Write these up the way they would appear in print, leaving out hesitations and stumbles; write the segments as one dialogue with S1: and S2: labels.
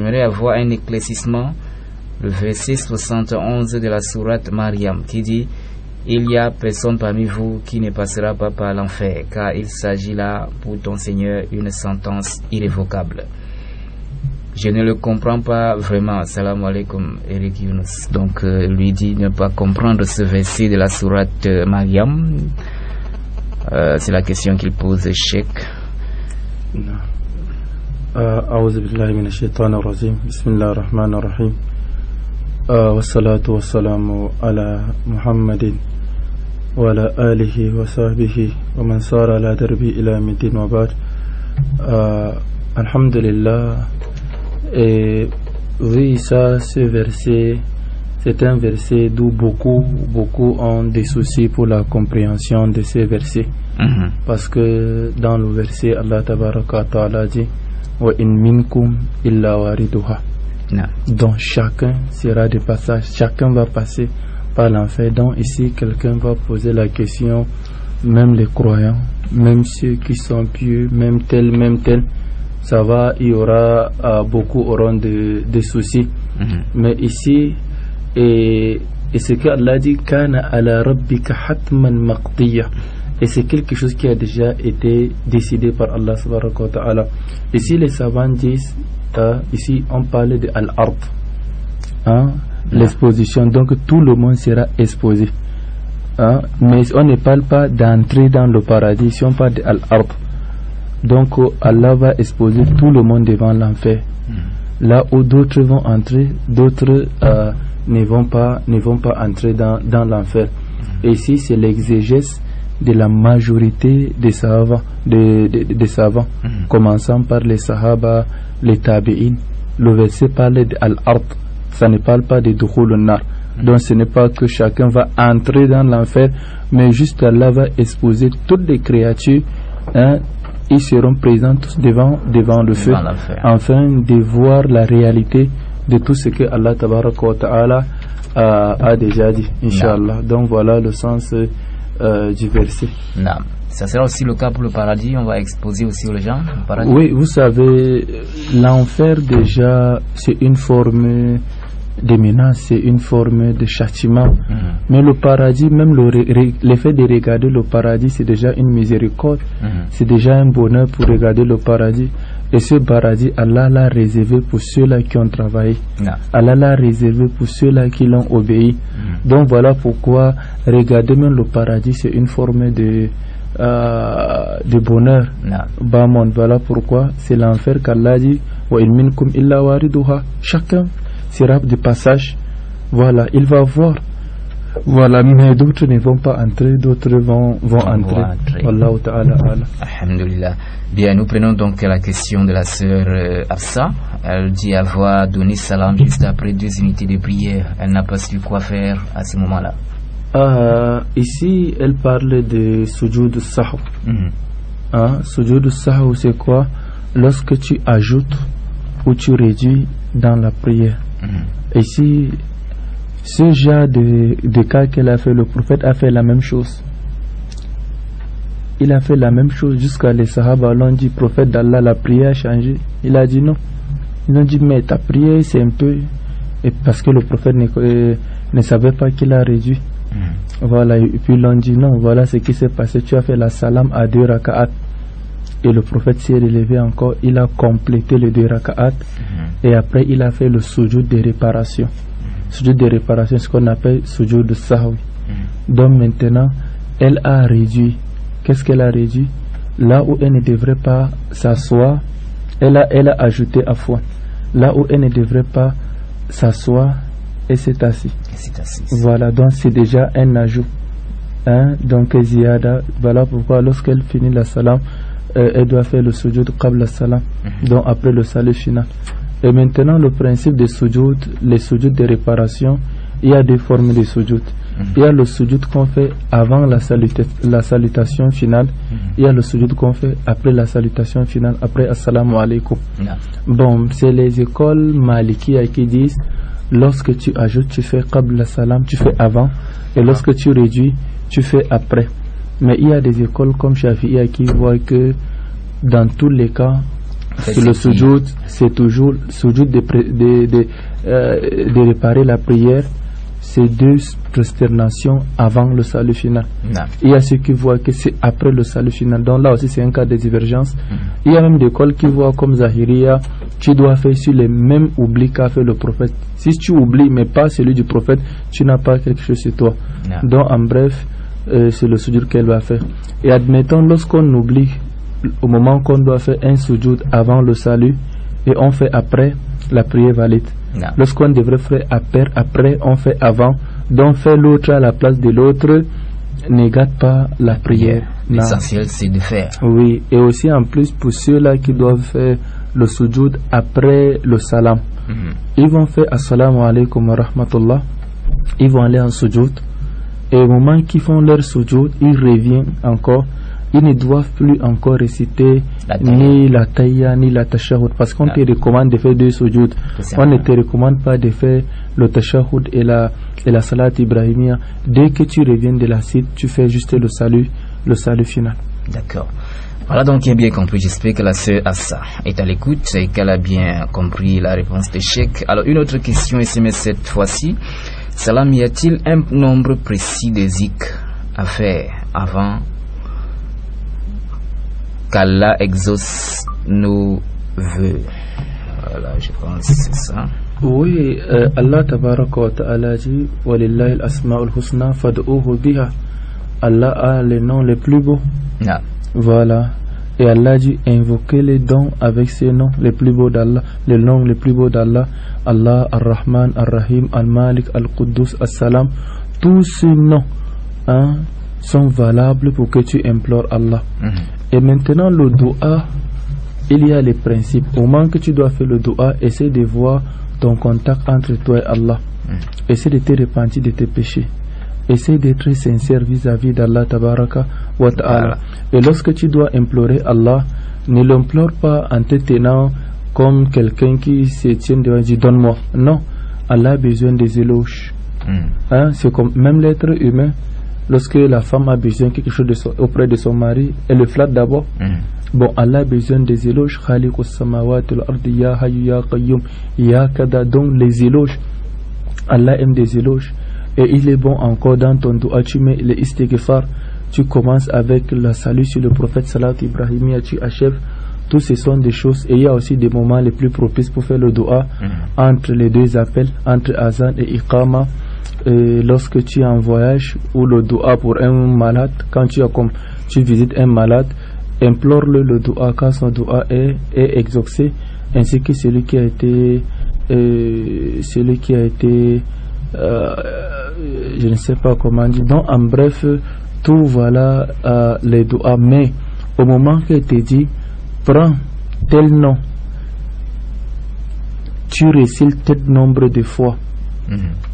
S1: J'aimerais avoir un éclaircissement, le verset 71 de la sourate Maryam qui dit: il n'y a personne parmi vous qui ne passera pas par l'enfer, car il s'agit là pour ton Seigneur une sentence irrévocable. Je ne le comprends pas vraiment. Salam alaikum, Eric Yunus. Donc lui dit ne pas comprendre ce verset de la sourate Maryam. C'est la question qu'il pose, Cheikh.
S2: أعوذ بالله من الشيطان الرجيم بسم الله الرحمن الرحيم والصلاة والسلام على محمد وعلى آله وصحبه ومن صار على دربه إلى مدين وبعد. الحمد لله. Et oui, ça, ce verset, c'est un verset d'où beaucoup ont des soucis pour la compréhension de ces versets. Parce que dans le verset, Allah Tabaraka wa Ta'ala dit: wa in minkum illa wariduha. Donc chacun sera de passage, chacun va passer par l'enfer. Donc ici, quelqu'un va poser la question, même les croyants, même ceux qui sont pieux, même tel, ça va, il y aura beaucoup auront de soucis. Mais ici, et ce qu'Allah dit, kana ala rabbika hatman maqdiya. Et c'est quelque chose qui a déjà été décidé par Allah subhanahu wa ta'ala. Ici, les savants disent, ici, on parle de al-ard, l'exposition. Donc, tout le monde sera exposé. Mais on ne parle pas d'entrer dans le paradis, si on parle de al-ard. Donc, Allah va exposer tout le monde devant l'enfer. Là où d'autres vont entrer, d'autres ne vont pas entrer dans l'enfer. Et ici, c'est l'exégèse de la majorité des savants, des savants, commençant par les sahaba, les tabi'in. Le verset parle de al-ard, ça ne parle pas de dukhul an-nar. Donc ce n'est pas que chacun va entrer dans l'enfer, mais juste Allah va exposer toutes les créatures, ils seront présents tous devant le feu, afin de voir la réalité de tout ce que Allah Tabaraka wa Ta'ala a déjà dit, Inch'Allah. Donc voilà le sens du verset.
S1: Non. Ça sera aussi le cas pour le paradis, on va exposer aussi les gens le paradis.
S2: Oui, vous savez, l'enfer déjà c'est une forme de menace, c'est une forme de châtiment. Mais le paradis, même l'effet de regarder le paradis, c'est déjà une miséricorde, c'est déjà un bonheur pour regarder le paradis. Et ce paradis, Allah l'a réservé pour ceux-là qui ont travaillé. Allah l'a réservé pour ceux-là qui l'ont obéi. Donc voilà pourquoi regarder même le paradis, c'est une forme de bonheur. Voilà pourquoi c'est l'enfer qu'Allah dit: wa in minkum illa wariduha. Chacun sera de passage. Voilà, il va voir. Voilà, mais d'autres ne vont pas entrer, d'autres vont entrer. Wallahu ta'ala ala.
S1: Alhamdulillah. Bien, nous prenons donc la question de la sœur Afsa. Elle dit avoir donné salam juste après 2 unités de prière. Elle n'a pas su quoi faire à ce moment-là.
S2: Ici, elle parle de sujoud sahw. Sujoud sahw, c'est quoi? Lorsque tu ajoutes ou tu réduis dans la prière. Ici, ce genre de cas qu'elle a fait, le prophète a fait la même chose. Il a fait la même chose jusqu'à les sahaba l'ont dit: prophète d'Allah, la prière a changé. Il a dit non. Ils ont dit: mais ta prière c'est un peu. Et parce que le prophète ne savait pas qu'il a réduit. Voilà, et puis ils l'ont dit: non, voilà ce qui s'est passé, tu as fait la salam à 2 raka'at. Et le prophète s'est relevé encore, il a complété les 2 raka'at. Et après il a fait le sujoud de réparation. Sujoud de réparation, ce qu'on appelle sujoud de sahwi. Donc maintenant, elle a réduit. Qu'est-ce qu'elle a réduit? Là où elle ne devrait pas s'asseoir, elle a ajouté afwan. Là où elle ne devrait pas s'asseoir, elle s'est assise. Voilà, donc c'est déjà un ajout. Donc ziyada, voilà pourquoi lorsqu'elle finit la salam, elle doit faire le sujoud qabla salam, donc après le salut final. Et maintenant, le principe des sujoud, les sujoud de réparation, il y a 2 formes de sujoud. Il y a le sujoud qu'on fait avant la salutation finale. Il y a le sujoud qu'on fait après la salutation finale, après assalamu alaikum. Bon, c'est les écoles malikiya qui disent: lorsque tu ajoutes, tu fais qabla salam, tu fais avant, et lorsque tu réduis, tu fais après. Mais il y a des écoles comme Shafi'i qui voient que dans tous les cas, C'est le sujoud, c'est toujours le sujoud de réparer la prière. C'est 2 prosternations avant le salut final. Il y a ceux qui voient que c'est après le salut final. Donc là aussi c'est un cas de divergence. Il y a même des écoles qui voient comme Zahiriya, tu dois faire sur les mêmes oublis qu'a fait le prophète. Si tu oublies mais pas celui du prophète, tu n'as pas quelque chose sur toi. Donc en bref, c'est le sujoud qu'elle va faire. Et admettons lorsqu'on oublie au moment qu'on doit faire un sujoud avant le salut et on fait après, la prière valide. Lorsqu'on devrait faire après, on fait avant. Donc faire l'autre à la place de l'autre ne gâte pas la prière.
S1: L'essentiel c'est de faire.
S2: Oui, et aussi en plus pour ceux-là qui doivent faire le sujoud après le salam, ils vont faire assalamu alaikum wa rahmatullah, ils vont aller en sujoud, et au moment qu'ils font leur sujoud, ils reviennent encore. Ils ne doivent plus encore réciter ni la taïya ni la tashahhud, parce qu'on te recommande de faire 2 sujoud. On ne te recommande pas de faire le tashahhud et la salat ibrahimiya. Dès que tu reviens de la cite, tu fais juste le salut final.
S1: D'accord. Voilà donc qui est bien compris. J'espère que la sœur Assa est à l'écoute et qu'elle a bien compris la réponse de Cheikh. Alors une autre question SMS cette fois-ci. Salam, y a-t-il un nombre précis de zikr à faire avant qu'Allah exauce nos vœux? Voilà, je pense que c'est ça.
S2: Oui, Allah tabaraka wa ta'ala dit walillahi al-asma'ul husna fad'uhu biha. Allah a les noms les plus beaux. Voilà. Et Allah dit invoquez les dons avec ces noms les plus beaux d'Allah, les noms les plus beaux d'Allah. Allah, Ar-Rahman, Ar-Rahim, Al-Malik, Al-Quddus, As-Salam. Tous ces noms sont valables pour que tu implores Allah. Et maintenant le dua, il y a les principes. Au moment que tu dois faire le dua, essaie de voir ton contact entre toi et Allah. Essaie de te repentir de tes péchés. Essaie d'être sincère vis-à-vis d'Allah tabaraka wa ta'ala. Et lorsque tu dois implorer Allah, ne l'implore pas en te tenant comme quelqu'un qui se tient devant et dit donne-moi. Non, Allah a besoin des éloges. C'est comme même l'être humain. Lorsque la femme a besoin de quelque chose auprès de son mari, elle le flatte d'abord. Bon, Allah a besoin des éloges. Khaliqus samawati wal ardi ya hayyu ya qayyum ya kada. Donc les éloges, Allah aime des éloges. Et il est bon encore dans ton dua, tu mets le istighfar, tu commences avec la salut sur le prophète salat ibrahimiya, tu achèves. Tous ces sont des choses. Et il y a aussi des moments les plus propices pour faire le dua entre les 2 appels, entre azan et iqama. Lorsque tu es en voyage, ou le dua pour un malade, quand tu visites un malade, implore-le le dua quand son dua est exaucé, ainsi que celui qui a été je ne sais pas comment dire. Donc en bref, tout voilà les doigts. Mais au moment que tu dis prends tel nom, tu récites tel nombre de fois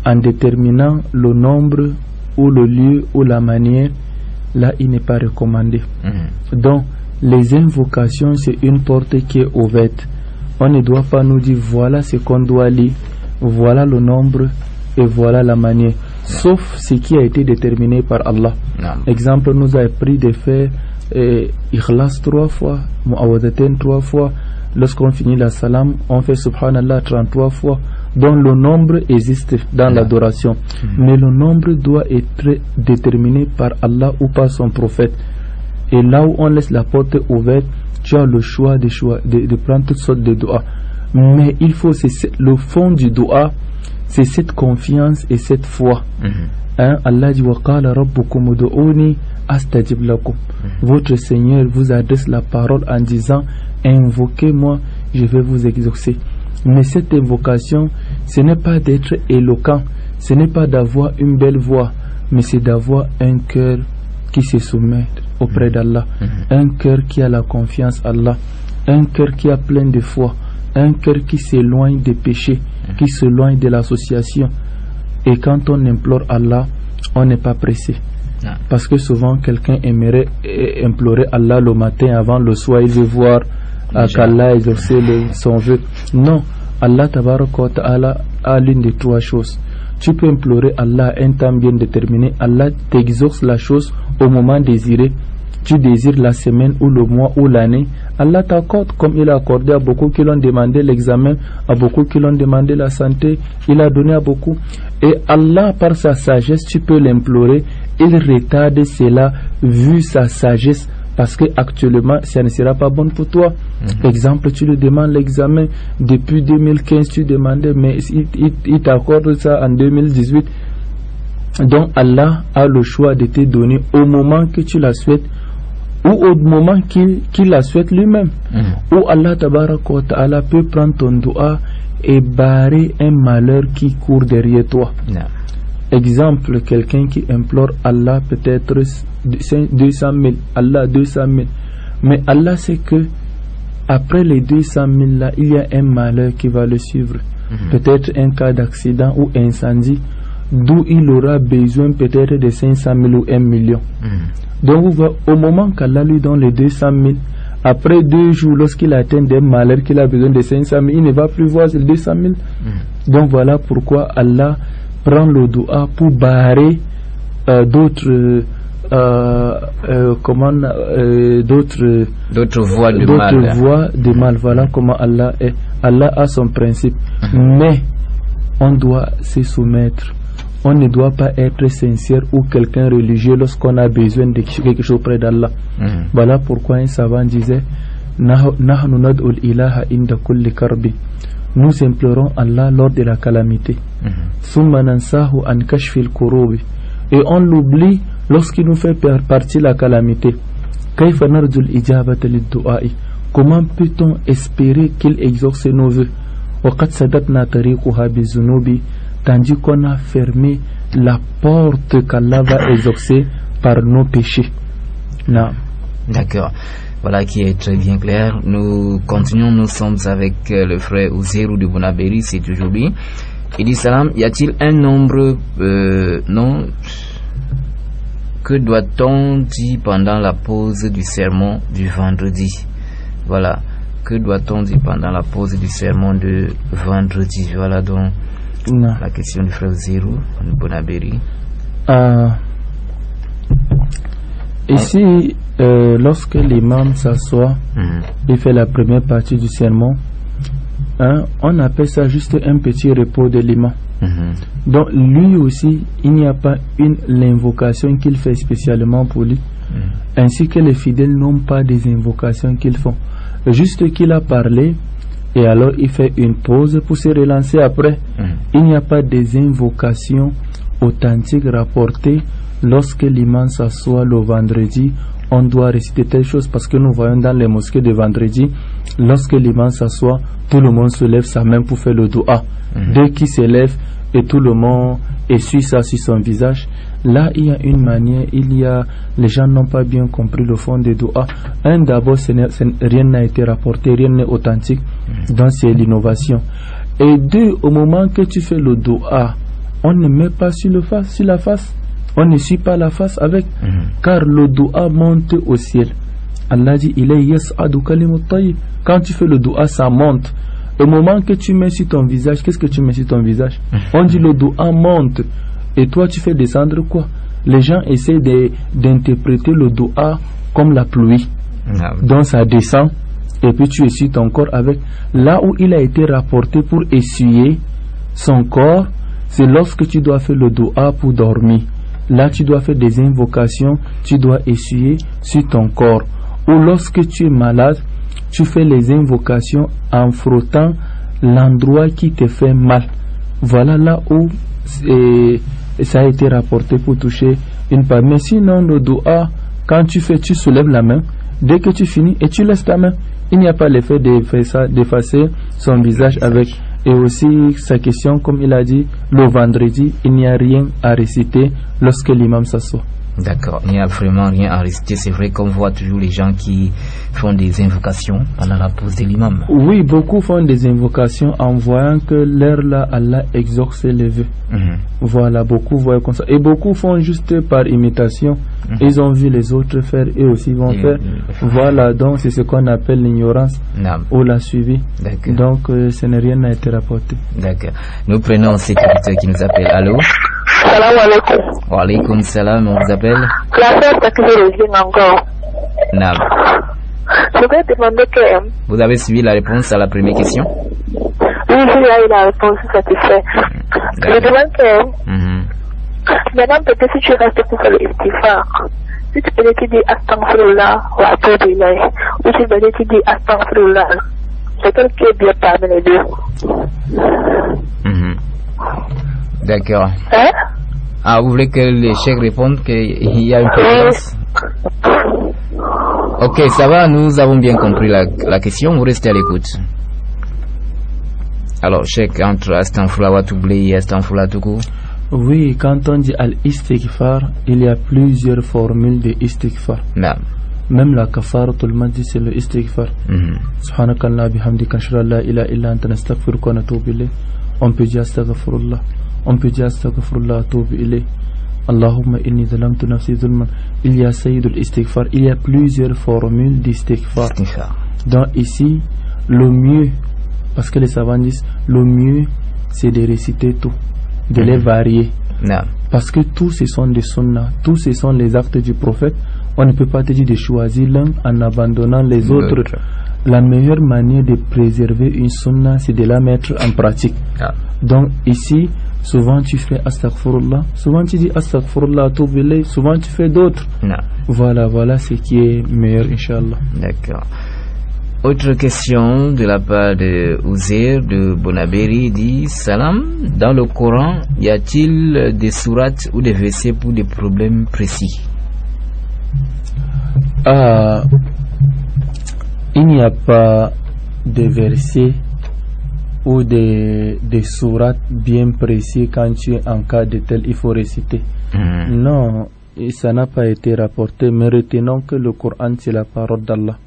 S2: en déterminant le nombre ou le lieu ou la manière. Là il n'est pas recommandé. Donc les invocations, c'est une porte qui est ouverte. On ne doit pas nous dire voilà ce qu'on doit lire, voilà le nombre et voilà la manière, sauf ce qui a été déterminé par Allah. Exemple, nous a appris de faire Ikhlas 3 fois, Mu'awwadatain 3 fois. Lorsqu'on finit la salam, on fait Subhanallah 33 fois. Donc le nombre existe dans l'adoration, mais le nombre doit être déterminé par Allah ou par son prophète. Et là où on laisse la porte ouverte, tu as le choix de prendre toutes sortes de doigts. Mais il faut, le fond du doigt, c'est cette confiance et cette foi. Allah dit wa qala rabbukum ud'uni astajib lakum. Votre Seigneur vous adresse la parole en disant invoquez-moi, je vais vous exaucer. Mais cette invocation, ce n'est pas d'être éloquent, ce n'est pas d'avoir une belle voix, mais c'est d'avoir un cœur qui se soumet auprès d'Allah, un cœur qui a la confiance en Allah, un cœur qui a plein de foi, un cœur qui s'éloigne des péchés, qui s'éloigne de l'association. Et quand on implore Allah, on n'est pas pressé. Parce que souvent quelqu'un aimerait implorer Allah le matin avant le soir, il veut voir qu'Allah exauce son vœu. Non, Allah tabaraka wa ta'ala a l'une des 3 choses. Tu peux implorer Allah un temps bien déterminé, Allah t'exauce la chose au moment désiré, tu désires la semaine ou le mois ou l'année, Allah t'accorde, comme il a accordé à beaucoup qui l'ont demandé l'examen, à beaucoup qui l'ont demandé la santé, il a donné à beaucoup. Et Allah, par sa sagesse, tu peux l'implorer, il retarde cela vu sa sagesse, parce que actuellement ça ne sera pas bon pour toi. Exemple, tu lui demandes l'examen depuis 2015, tu demandais, mais il t'accorde ça en 2018. Donc Allah a le choix de te donner au moment que tu la souhaites ou au moment qu'il la souhaite lui-même. Ou Allah tabaraka wa ta'ala peut prendre ton doigt et barrer un malheur qui court derrière toi. Exemple, quelqu'un qui implore Allah peut-être 200 000, Allah 200 000. Mais Allah sait que après les 200 000 là, il y a un malheur qui va le suivre. Peut-être un cas d'accident ou incendie, d'où il aura besoin peut-être de 500 000 ou 1 million. Donc au moment qu'Allah lui donne les 200 000, après 2 jours, lorsqu'il atteint des malheurs qu'il a besoin de 500 000, il ne va plus voir ces 200 000. Donc voilà pourquoi Allah prend le doigt pour barrer d'autres voies de mal. Voilà comment Allah est. Allah a son principe. Mais on doit se soumettre. On ne doit pas être sincère ou quelqu'un religieux lorsqu'on a besoin de quelque chose près d'Allah. Voilà pourquoi un savant disait Nahnu nad'ul ilaha inda kulli karbi. Nous implorons Allah lors de la calamité. Summa nansahu an kashfil kurubi. Et on l'oublie lorsqu'il nous fait partie la calamité. Kayfa narjul ijabata lid-du'a'i. Comment peut-on espérer qu'il exauce nos vœux? Wa qad sadatna tariquha bizunubi. Tandis qu'on a fermé la porte qu'Allah va exaucer par nos péchés. Non.
S1: D'accord. Voilà qui est très bien clair. Nous continuons, nous sommes avec le frère Ouzérou de Bonabéry, c'est toujours lui. Il dit salam, y a-t-il un nombre non? Que doit-on dire pendant la pause du sermon du vendredi? Voilà. Que doit-on dire pendant la pause du sermon de vendredi? Voilà donc la question du frère Ouzérou de Bonabéry.
S2: Ici, lorsque l'imam s'assoit et fait la première partie du sermon, on appelle ça juste un petit repos de l'imam. Donc lui aussi, il n'y a pas l'invocation qu'il fait spécialement pour lui, ainsi que les fidèles n'ont pas des invocations qu'ils font. Juste qu'il a parlé et alors il fait une pause pour se relancer après. Il n'y a pas des invocations authentiques rapportées. Lorsque l'imam s'assoit le vendredi, on doit réciter telle chose, parce que nous voyons dans les mosquées de vendredi, lorsque l'imam s'assoit, tout le monde se lève sa main pour faire le dua. Dès qu'il se lève et tout le monde essuie ça sur son visage, là il y a une manière, les gens n'ont pas bien compris le fond des dua. D'abord, rien n'a été rapporté, rien n'est authentique, donc c'est l'innovation. Et deux, au moment que tu fais le dua, on ne met pas sur la face. On ne suit pas la face avec, car le dua monte au ciel. Allah dit, quand tu fais le dua, ça monte. Au moment que tu mets sur ton visage, qu'est-ce que tu mets sur ton visage? On dit le dua monte. Et toi, tu fais descendre quoi? Les gens essaient d'interpréter le dua comme la pluie. Donc ça descend, et puis tu essuies ton corps avec. Là où il a été rapporté pour essuyer son corps, c'est lorsque tu dois faire le dua pour dormir. Là, tu dois faire des invocations, tu dois essuyer sur ton corps. Ou lorsque tu es malade, tu fais les invocations en frottant l'endroit qui te fait mal. Voilà là où ça a été rapporté pour toucher une part. Mais sinon, le dua, quand tu fais, tu soulèves la main. Dès que tu finis, et tu laisses ta main. Il n'y a pas l'effet d'effacer son visage avec. Et aussi, sa question, comme il a dit, le vendredi, il n'y a rien à réciter lorsque l'imam s'assoit.
S1: D'accord, il n'y a vraiment rien à réciter. C'est vrai qu'on voit toujours les gens qui font des invocations pendant la pause de l'imam.
S2: Oui, beaucoup font des invocations en voyant que l'heure là, Allah exauce les vœux. Voilà, beaucoup voient comme ça. Et beaucoup font juste par imitation. Ils ont vu les autres faire, eux aussi vont faire. Voilà, donc c'est ce qu'on appelle l'ignorance ou la suivi. Donc ce n'est rien à être rapporté.
S1: D'accord. Nous prenons cet auditeur qui nous appelle. Allô?
S3: Salam alaikum.
S1: Wa alaikum salam, on vous appelle?
S3: La sœur Takbir encore.
S1: Naam.
S3: Je voudrais demander que...
S1: Vous avez suivi la réponse à la première question?
S3: Oui, j'ai eu la réponse satisfaite. Je demande que... Maintenant, peut-être si tu restes pour faire le istighfar, si tu peux te dire astaghfirullah wa atubu ilayh, ou tu peux te dire astaghfirullah, c'est quel qui est bien parmi les deux?
S1: D'accord.
S3: Hein?
S1: Ah, vous voulez que les chèques répondent qu'il y a une préférence? Ok, ça va, nous avons bien compris la question, vous restez à l'écoute. Alors, chèque entre astaghfirullah wa atubu ilayh et astaghfirullah tout court.
S2: Oui, quand on dit al-istighfar, il y a plusieurs formules de istighfar.
S1: Non.
S2: Même la kafara, tout le monde dit c'est le istighfar. Subhanakallah bihamdika ashhadu an la ilaha illa anta nastaghfiruka wa natubu ilayk. On peut dire astaghfirullah. On peut dire astaghfirullah wa atubu ilayk. Allahumma inni zalamtu nafsi zulman. Il y a sayyidul istighfar. Il y a plusieurs formules d'istighfar. Donc ici, le mieux, parce que les savants disent, le mieux c'est de réciter tout, de les varier.
S1: Non.
S2: Parce que tous ce sont des sunnahs, tous ce sont les actes du prophète. On ne peut pas te dire de choisir l'un en abandonnant les autres. La meilleure manière de préserver une sunnah, c'est de la mettre en pratique. Donc ici, souvent tu fais astaghfirullah, souvent tu dis astaghfirullah, atubu ilayh, souvent tu fais d'autres. Voilà ce qui est meilleur, Inch'Allah.
S1: D'accord. Autre question de la part de Ouzer de Bonaberi dit: Salam, dans le Coran, y a-t-il des sourates ou des versets pour des problèmes précis?
S2: Il n'y a pas de versets ou des sourates bien précis quand tu es en cas de tel, il faut réciter. Non, ça n'a pas été rapporté, mais retenons que le Coran c'est la parole d'Allah.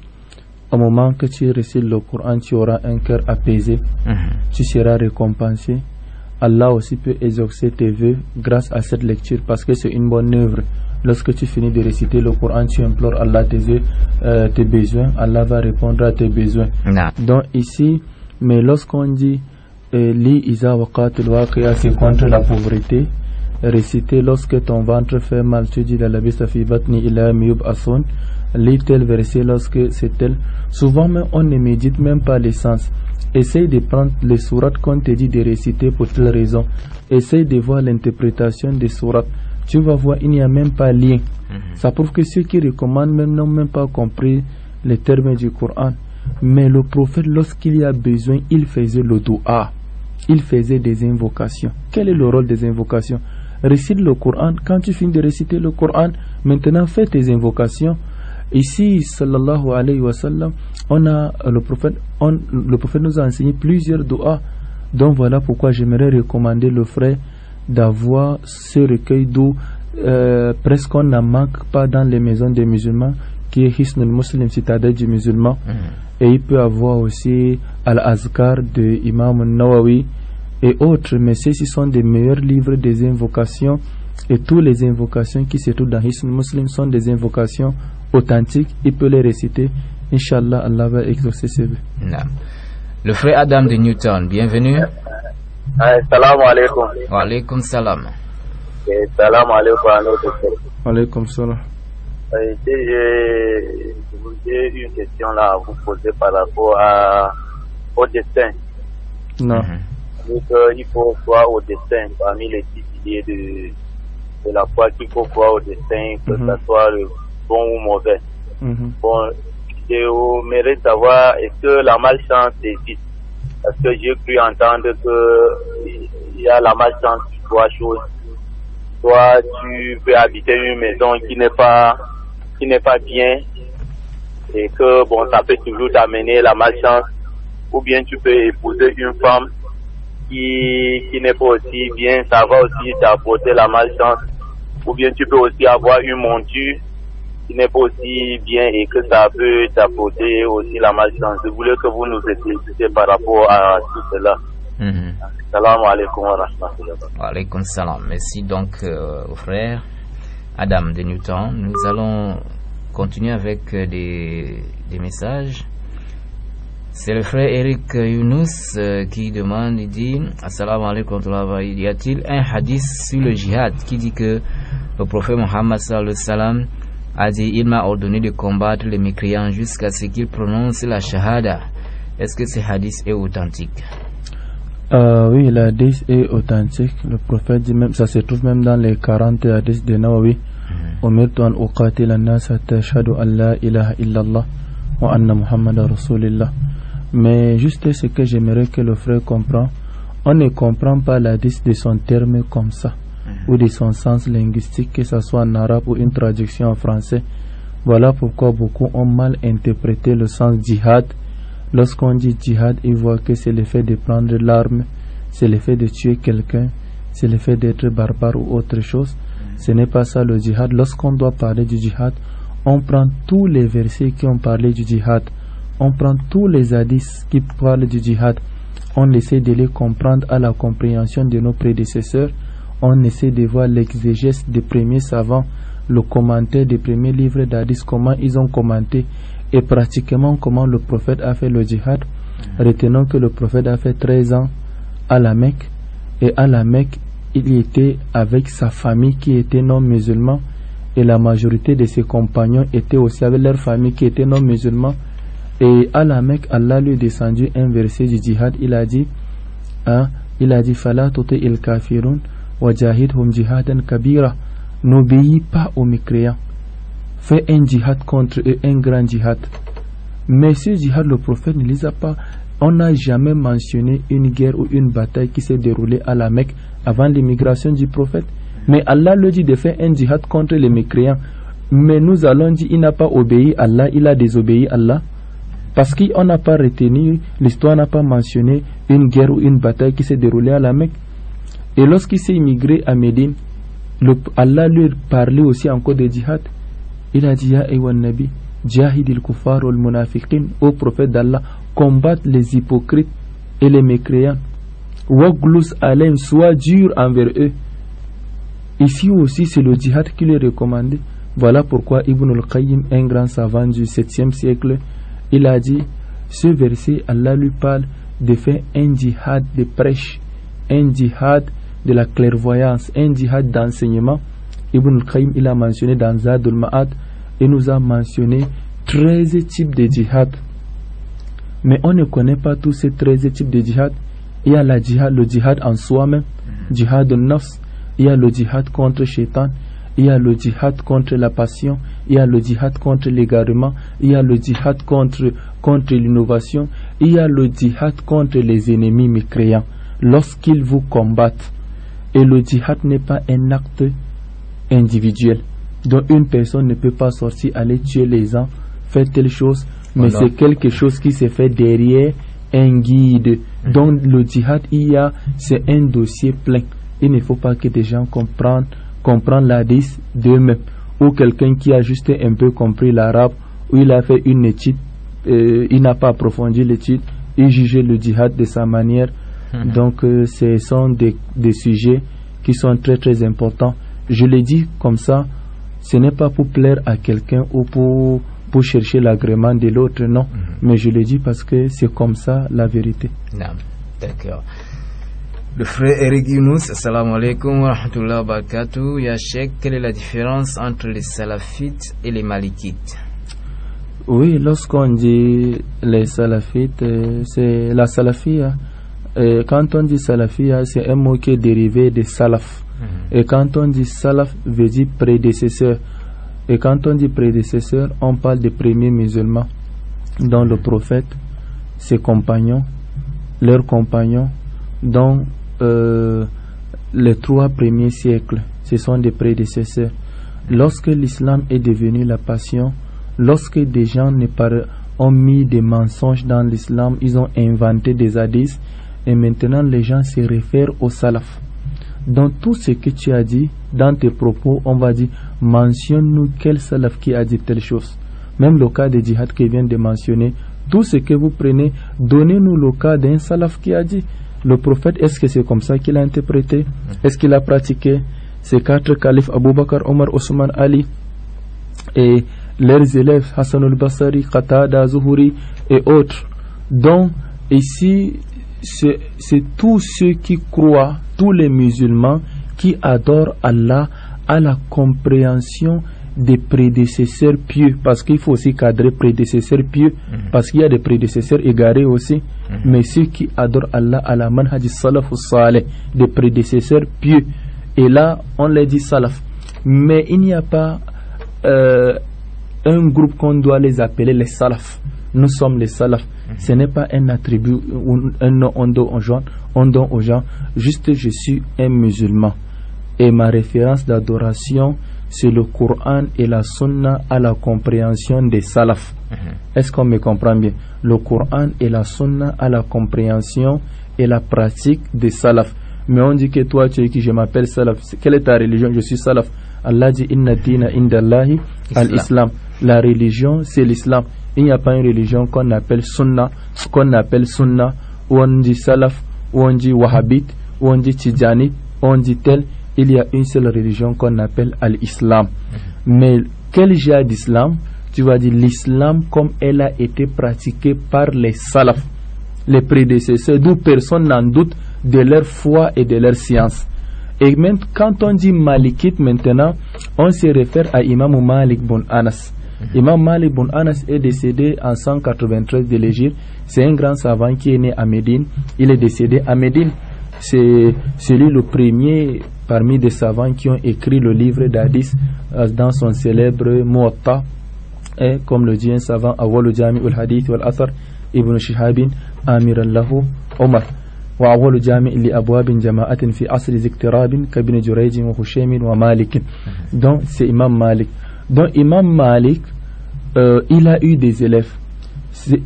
S2: Au moment que tu récites le Coran, tu auras un cœur apaisé, tu seras récompensé. Allah aussi peut exaucer tes vœux grâce à cette lecture, parce que c'est une bonne œuvre. Lorsque tu finis de réciter le Coran, tu implores Allah tes besoins, Allah va répondre à tes besoins. Donc ici, mais lorsqu'on dit li iza waqatil waqi'a, c'est contre la pauvreté. Réciter lorsque ton ventre fait mal, tu dis la labisa fi batni ila miyub asun. Lis tel verset lorsque c'est tel. Souvent même on ne médite même pas les sens. Essaye de prendre les sourates qu'on te dit de réciter pour telle raison. Essaye de voir l'interprétation des sourates. Tu vas voir, il n'y a même pas lien. Ça prouve que ceux qui recommandent même n'ont même pas compris les termes du Coran. Mais le prophète, lorsqu'il y a besoin, il faisait le dua. Il faisait des invocations. Quel est le rôle des invocations? Récite le Coran. Quand tu finis de réciter le Coran, maintenant fais tes invocations. Ici, sallallahu alayhi wa sallam, le prophète nous a enseigné plusieurs doigts. Donc voilà pourquoi j'aimerais recommander le frère d'avoir ce recueil d'eau. Presque on n'en manque pas dans les maisons des musulmans, qui est Hisnul Muslim, citadelle du musulman. Et il peut avoir aussi Al-Azkar de Imam Nawawi et autres, mais ceux-ci sont des meilleurs livres des invocations. Et toutes les invocations qui se trouvent dans Hisnul Muslim sont des invocations authentiques. Il peut les réciter. Inch'Allah, Allah va exaucer ses vœux.
S1: Le frère Adam de Newton, bienvenue.
S4: Salam alaikum.
S1: Wa alaikum salam.
S4: Salam alaikum à notre frère.
S2: Wa alaikum salam.
S4: J'ai une question là à vous poser par rapport au destin.
S2: Non.
S4: Donc, il faut croire au destin parmi les 10 piliers de la foi, qu'il faut croire au destin, que ce soit le bon ou mauvais. Bon, j'aimerais savoir, est-ce que la malchance existe? Parce que j'ai cru entendre qu'il y a la malchance de trois choses. Soit tu peux habiter une maison qui n'est pas bien, et que bon, ça peut toujours t'amener la malchance, ou bien tu peux épouser une femme qui n'est pas aussi bien, ça va aussi t'apporter la malchance, ou bien tu peux aussi avoir une monture qui n'est pas aussi bien et que ça peut t'apporter aussi la malchance. Je voulais que vous nous expliquiez par rapport à tout cela. Salam alaikum wa rahmatullah.
S1: Wa alaikum salam. Merci donc au frère Adam de Newton. Nous allons continuer avec des messages. C'est le frère Eric Younous qui demande, il dit: Assalamu alaikum wa rahmatullah. Y a-t-il un hadith sur le jihad qui dit que le prophète Mohammed sallallahu alayhi wa sallam a dit: il m'a ordonné de combattre les mécréants jusqu'à ce qu'ils prononcent la shahada. Est-ce que ce hadith est authentique?
S2: Oui, le hadith est authentique. Le prophète dit même, ça se trouve même dans les 40 hadiths de Nawawi. Umirtu an uqatila an-nas hatta yashhadu an la ilaha illallah wa anna Muhammadan rasulillah. Mais juste ce que j'aimerais que le frère comprenne, on ne comprend pas l'hadith de son terme comme ça, ou de son sens linguistique, que ce soit en arabe ou une traduction en français. Voilà pourquoi beaucoup ont mal interprété le sens djihad. Lorsqu'on dit djihad, ils voient que c'est le fait de prendre l'arme, c'est le fait de tuer quelqu'un, c'est le fait d'être barbare ou autre chose. Ce n'est pas ça le djihad. Lorsqu'on doit parler du djihad, on prend tous les versets qui ont parlé du djihad, on prend tous les hadiths qui parlent du djihad, on essaie de les comprendre à la compréhension de nos prédécesseurs, on essaie de voir l'exégèse des premiers savants, le commentaire des premiers livres d'hadiths, comment ils ont commenté et pratiquement comment le prophète a fait le djihad. Retenons que le prophète a fait 13 ans à la Mecque, et à la Mecque il était avec sa famille qui était non musulmans, et la majorité de ses compagnons étaient aussi avec leur famille qui était non musulmans. Et à la Mecque, Allah lui a descendu un verset du djihad. Il a dit Fala tuti il kafirun wa jahidhum jihadan kabira. N'obéis pas aux mécréants, fais un djihad contre eux, un grand djihad. Mais ce djihad, le prophète ne les a pas. On n'a jamais mentionné une guerre ou une bataille qui s'est déroulée à la Mecque avant l'immigration du prophète. Mais Allah lui dit de faire un djihad contre les mécréants. Mais nous allons dire il n'a pas obéi à Allah, il a désobéi à Allah. Parce qu'on n'a pas retenu, l'histoire n'a pas mentionné une guerre ou une bataille qui s'est déroulée à la Mecque. Et lorsqu'il s'est immigré à Médine, Allah lui parlait aussi encore de djihad. Il a dit: Ya aywan nabi, jahidil kuffar wal munafiqin, au prophète d'Allah, combattre les hypocrites et les mécréants. Waglus alayhim, sois dur envers eux. Ici aussi, c'est le djihad qui lui est recommandé. Voilà pourquoi Ibn al-Qayyim, un grand savant du 7e siècle, il a dit, ce verset, Allah lui parle de faire un djihad de prêche, un djihad de la clairvoyance, un djihad d'enseignement. Ibn al-Qayyim, il a mentionné dans Zadul Ma'ad, il nous a mentionné 13 types de djihad. Mais on ne connaît pas tous ces 13 types de djihad. Il y a le djihad en soi-même, djihad al-nafs, il y a le djihad contre Shaitan, il y a le djihad contre la passion, il y a le djihad contre l'égarement, il y a le djihad contre l'innovation, il y a le djihad contre les ennemis mécréants lorsqu'ils vous combattent. Et le djihad n'est pas un acte individuel. Donc une personne ne peut pas sortir, aller tuer les gens, faire telle chose, mais c'est quelque chose qui se fait derrière un guide. Donc le djihad, c'est un dossier plein. Il ne faut pas que des gens comprennent l'hadith d'eux-mêmes, ou quelqu'un qui a juste un peu compris l'arabe, ou il a fait une étude, il n'a pas approfondi l'étude, il jugeait le djihad de sa manière. Donc ce sont des sujets qui sont très très importants. Je le dis comme ça, ce n'est pas pour plaire à quelqu'un ou pour chercher l'agrément de l'autre, non. Mais je le dis parce que c'est comme ça la vérité.
S1: D'accord. Le frère Eric Younous, assalamu alaikum wa rahmatullahi wa barakatuh. Ya Cheikh, quelle est la différence entre les salafites et les malikites?
S2: Oui, lorsqu'on dit les salafites, c'est la salafia. Quand on dit salafia, c'est un mot qui est dérivé de salaf. Et quand on dit salaf, veut dire prédécesseur. Et quand on dit prédécesseur, on parle des premiers musulmans, dont le prophète, ses compagnons, leurs compagnons, dont les 3 premiers siècles, ce sont des prédécesseurs. Lorsque l'islam est devenu la passion, lorsque des gens ont mis des mensonges dans l'islam, ils ont inventé des hadiths, et maintenant les gens se réfèrent au salaf. Dans tout ce que tu as dit, dans tes propos, on va dire, mentionne-nous quel salaf qui a dit telle chose. Même le cas de djihad que vient de mentionner, tout ce que vous prenez, donnez-nous le cas d'un salaf qui a dit. Le prophète, est-ce que c'est comme ça qu'il a interprété? Est-ce qu'il a pratiqué? Ces 4 califes, Abu Bakr, Omar, Ousmane, Ali, et leurs élèves, Hassan al-Basri, Qatada, Zuhuri et autres. Donc, ici, c'est tous ceux qui croient, tous les musulmans qui adorent Allah, à la compréhension des prédécesseurs pieux, parce qu'il faut aussi cadrer prédécesseurs pieux, parce qu'il y a des prédécesseurs égarés aussi, mais ceux qui adorent Allah à la manhaj salaf ou salih, des prédécesseurs pieux, et là on les dit salaf, mais il n'y a pas un groupe qu'on doit les appeler les salaf. Nous sommes les salaf. Ce n'est pas un attribut ou un nom on donne aux gens. Juste je suis un musulman et ma référence d'adoration c'est le Coran et la Sunna à la compréhension des salaf. Est-ce qu'on me comprend bien? Le Coran et la Sunna à la compréhension et la pratique des salaf. Mais on dit que toi tu es qui? Je m'appelle salaf. Quelle est ta religion? Je suis salaf. Allah dit inna dina indallahi al-islam. La religion c'est l'islam. Il n'y a pas une religion qu'on appelle sunna, ou on dit salaf, ou on dit wahhabite, ou on dit tidjanite, ou on dit tel. Il y a une seule religion qu'on appelle al-islam. Mais quel genre d'islam? Tu vas dire l'islam comme elle a été pratiquée par les salaf, les prédécesseurs, d'où personne n'en doute de leur foi et de leur science. Et même quand on dit malikite maintenant, on se réfère à Imam Malik bin Anas. Imam Malik bin Anas est décédé en 193 de l'Égypte. C'est un grand savant qui est né à Médine. Il est décédé à Médine. C'est celui le premier parmi des savants qui ont écrit le livre d'Hadith dans son célèbre Muwatta. Et comme le dit un savant, Awwalu Jami al-Hadith wal-Athar Ibn Shihabin Amir Allahu Omar. Wa awwalu jami' li abwabin jama'atin fi asri ziktirabin kabin Jurayj wa Hushaym wa Malik. Donc c'est Imam Malik. Donc Imam Malik, il a eu des élèves.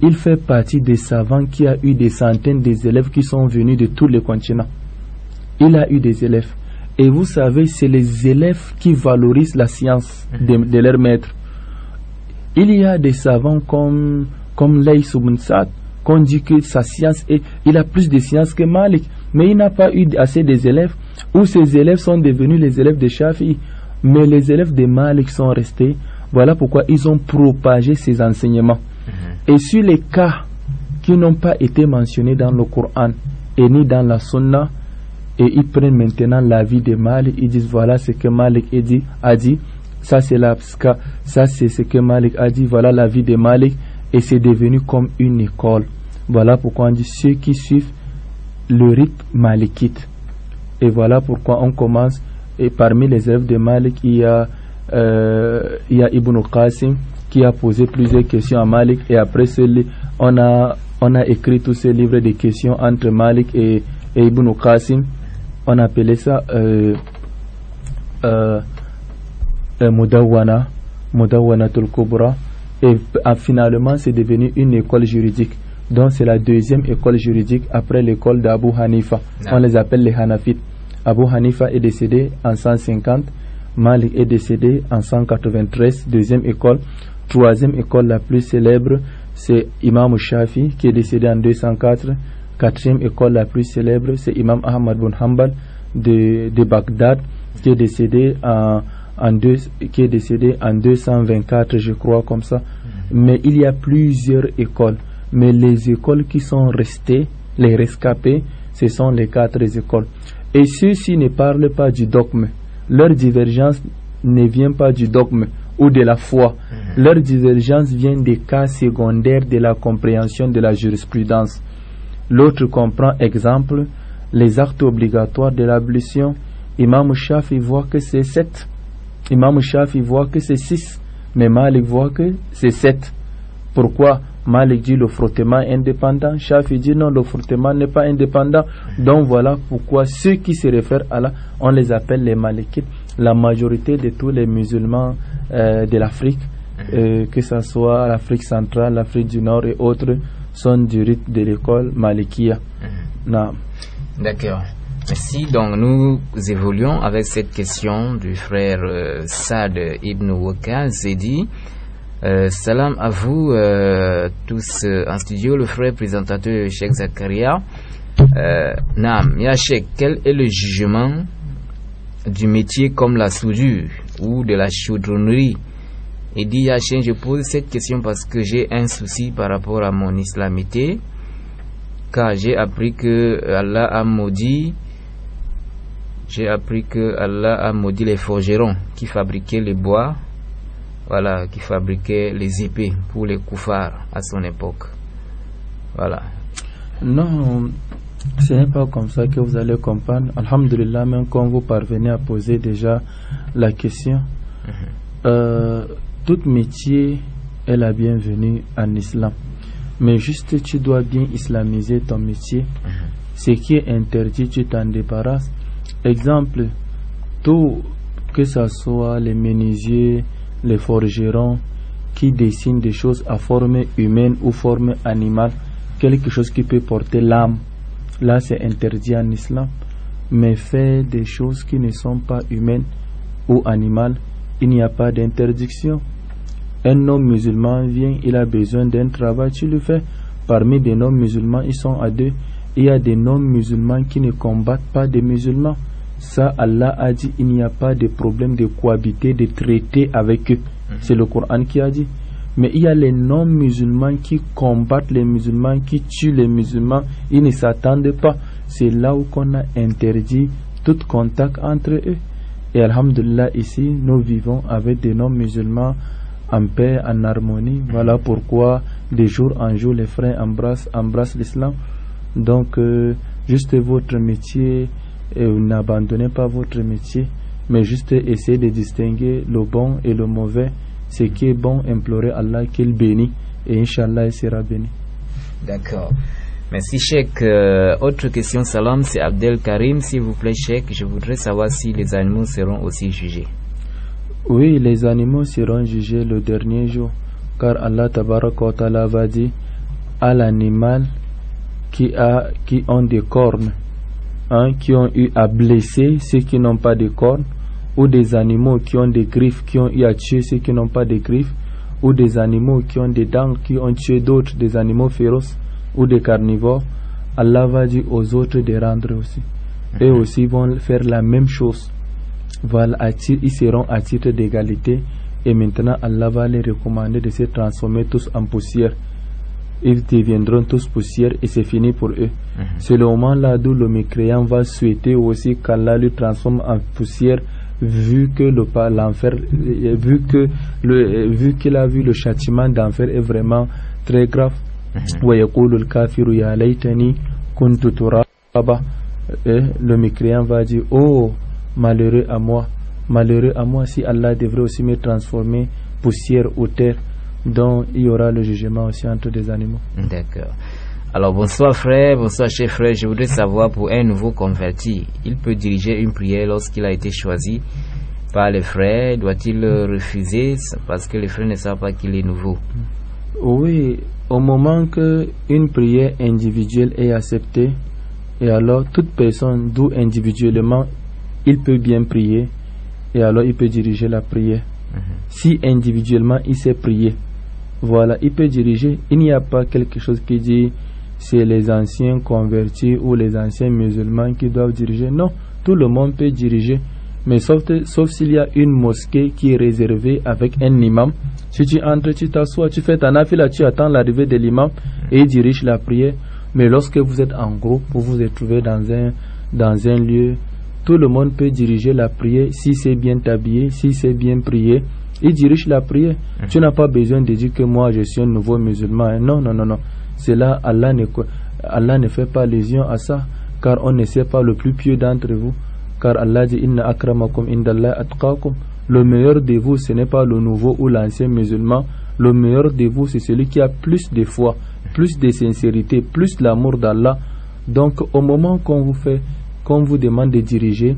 S2: Il fait partie des savants qui a eu des centaines d'élèves qui sont venus de tous les continents. Il a eu des élèves. Et vous savez, c'est les élèves qui valorisent la science de leur maître. Il y a des savants comme Lays ibn Sa'd, qu'on dit que sa science il a plus de science que Malik, mais il n'a pas eu assez des élèves, ou ses élèves sont devenus les élèves de Shafi'i. Mais les élèves de Malik sont restés. Voilà pourquoi ils ont propagé ces enseignements. Et sur les cas qui n'ont pas été mentionnés dans le Coran et ni dans la Sunna, et ils prennent maintenant l'avis de Malik, ils disent voilà ce que Malik a dit, ça c'est ce que Malik a dit, voilà l'avis de Malik, et c'est devenu comme une école. Voilà pourquoi on dit ceux qui suivent le rite malikite. Et voilà pourquoi on commence. Et parmi les élèves de Malik, il y a Ibn Qasim qui a posé plusieurs questions à Malik. Et après on a écrit tous ces livres de questions entre Malik et Ibn Qasim. On appelait ça Mudawwanatul Kubra. Et finalement, c'est devenu une école juridique. Donc, c'est la deuxième école juridique après l'école d'Abu Hanifa. On les appelle les Hanafites. Abu Hanifa est décédé en 150, Malik est décédé en 193, deuxième école. Troisième école la plus célèbre, c'est Imam Shafi qui est décédé en 204. Quatrième école la plus célèbre, c'est Imam Ahmad bin Hanbal de Bagdad qui est décédé en 224, je crois, comme ça. Mais il y a plusieurs écoles. Mais les écoles qui sont restées, les rescapés, ce sont les 4 écoles. Et ceux-ci ne parlent pas du dogme. Leur divergence ne vient pas du dogme ou de la foi. Leur divergence vient des cas secondaires de la compréhension de la jurisprudence. L'autre comprend, exemple, les actes obligatoires de l'ablution. Imam Shafi voit que c'est 7. Imam Shafi voit que c'est 6. Mais Malik voit que c'est 7. Pourquoi? Malik dit le frottement est indépendant, Shafi dit non, le frottement n'est pas indépendant. Donc voilà pourquoi ceux qui se réfèrent à là, on les appelle les Malikites. La majorité de tous les musulmans de l'Afrique, que ce soit l'Afrique centrale, l'Afrique du Nord et autres, sont du rite de l'école Malikia.
S1: D'accord. Merci. Donc nous évoluons avec cette question du frère Saad Ibn Waqas Zedi. Salam à vous tous en studio, le frère présentateur Cheikh Zakaria. Naam, ya Cheikh, quel est le jugement du métier comme la soudure ou de la chaudronnerie? Et dit ya Cheikh, je pose cette question parce que j'ai un souci par rapport à mon islamité, car j'ai appris que Allah a maudit les forgerons qui fabriquaient les bois voilà, qui fabriquait les épées pour les koufars à son époque. Voilà.
S2: Non, ce n'est pas comme ça que vous allez comprendre. Alhamdulillah, même quand vous parvenez à poser déjà la question, tout métier est la bienvenue en islam. Mais juste, tu dois bien islamiser ton métier. Ce qui est interdit, tu t'en débarrasses. Exemple, tout, que ce soit les menuisiers, les forgerons, qui dessinent des choses à forme humaine ou forme animale, quelque chose qui peut porter l'âme, là c'est interdit en islam. Mais faire des choses qui ne sont pas humaines ou animales, il n'y a pas d'interdiction. Un homme musulman vient, il a besoin d'un travail, tu le fais. Parmi des non-musulmans, ils sont à deux. Il y a des non-musulmans qui ne combattent pas des musulmans. Ça, Allah a dit, il n'y a pas de problème de cohabiter, de traiter avec eux. C'est le Coran qui a dit. Mais il y a les non-musulmans qui combattent les musulmans, qui tuent les musulmans. Ils ne s'attendent pas. C'est là où on a interdit tout contact entre eux. Et alhamdulillah, ici, nous vivons avec des non-musulmans en paix, en harmonie. Voilà pourquoi, de jour en jour, les frères embrassent l'islam. Donc, juste votre métier, n'abandonnez pas votre métier, mais juste essayez de distinguer le bon et le mauvais. Ce qui est bon, implorez Allah qu'il bénisse, et Inch'Allah, il sera béni.
S1: D'accord. Merci, Cheikh. Autre question, salam, c'est Abdel Karim. S'il vous plaît, Cheikh, je voudrais savoir si les animaux seront aussi jugés.
S2: Oui, les animaux seront jugés le dernier jour, car Allah Tabaraka wa Ta'ala va dire à l'animal qui ont des cornes, qui ont eu à blesser ceux qui n'ont pas de cornes, ou des animaux qui ont des griffes, qui ont eu à tuer ceux qui n'ont pas de griffes, ou des animaux qui ont des dents, qui ont tué d'autres, des animaux féroces ou des carnivores. Allah va dire aux autres de rendre aussi. Eux aussi vont faire la même chose. Voilà, ils seront à titre d'égalité, et maintenant Allah va les recommander de se transformer tous en poussière. Ils deviendront tous poussière et c'est fini pour eux. C'est le moment là d'où le mécréant va souhaiter aussi qu'Allah lui transforme en poussière, vu que l'enfer, vu qu'il a vu le châtiment d'enfer est vraiment très grave. Le mécréant va dire, oh, malheureux à moi si Allah devrait aussi me transformer poussière ou terre. Donc il y aura le jugement aussi entre des animaux.
S1: D'accord. Alors bonsoir frère, bonsoir chef frère. Je voudrais savoir, pour un nouveau converti, il peut diriger une prière lorsqu'il a été choisi par les frères? Doit-il refuser parce que les frères ne savent pas qu'il est nouveau?
S2: Oui, au moment que une prière individuelle est acceptée, et alors toute personne, d'où individuellement il peut bien prier, et alors il peut diriger la prière. Si individuellement il sait prier, voilà, il peut diriger. Il n'y a pas quelque chose qui dit c'est les anciens convertis ou les anciens musulmans qui doivent diriger. Non, tout le monde peut diriger, mais sauf s'il y a une mosquée qui est réservée avec un imam. Si tu entres, tu t'assois, tu fais ta nafila, tu attends l'arrivée de l'imam et il dirige la prière. Mais lorsque vous êtes en groupe, vous vous retrouvez dans un lieu, tout le monde peut diriger la prière si c'est bien habillé, si c'est bien prié. Il dirige la prière. Tu n'as pas besoin de dire que moi je suis un nouveau musulman. Non. C'est là, Allah ne fait pas allusion à ça, car on ne sait pas le plus pieux d'entre vous. Car Allah dit inna akramakum indallahi atqakum. Le meilleur de vous, ce n'est pas le nouveau ou l'ancien musulman. Le meilleur de vous, c'est celui qui a plus de foi, plus de sincérité, plus l'amour d'Allah. Donc au moment qu'on vous demande de diriger,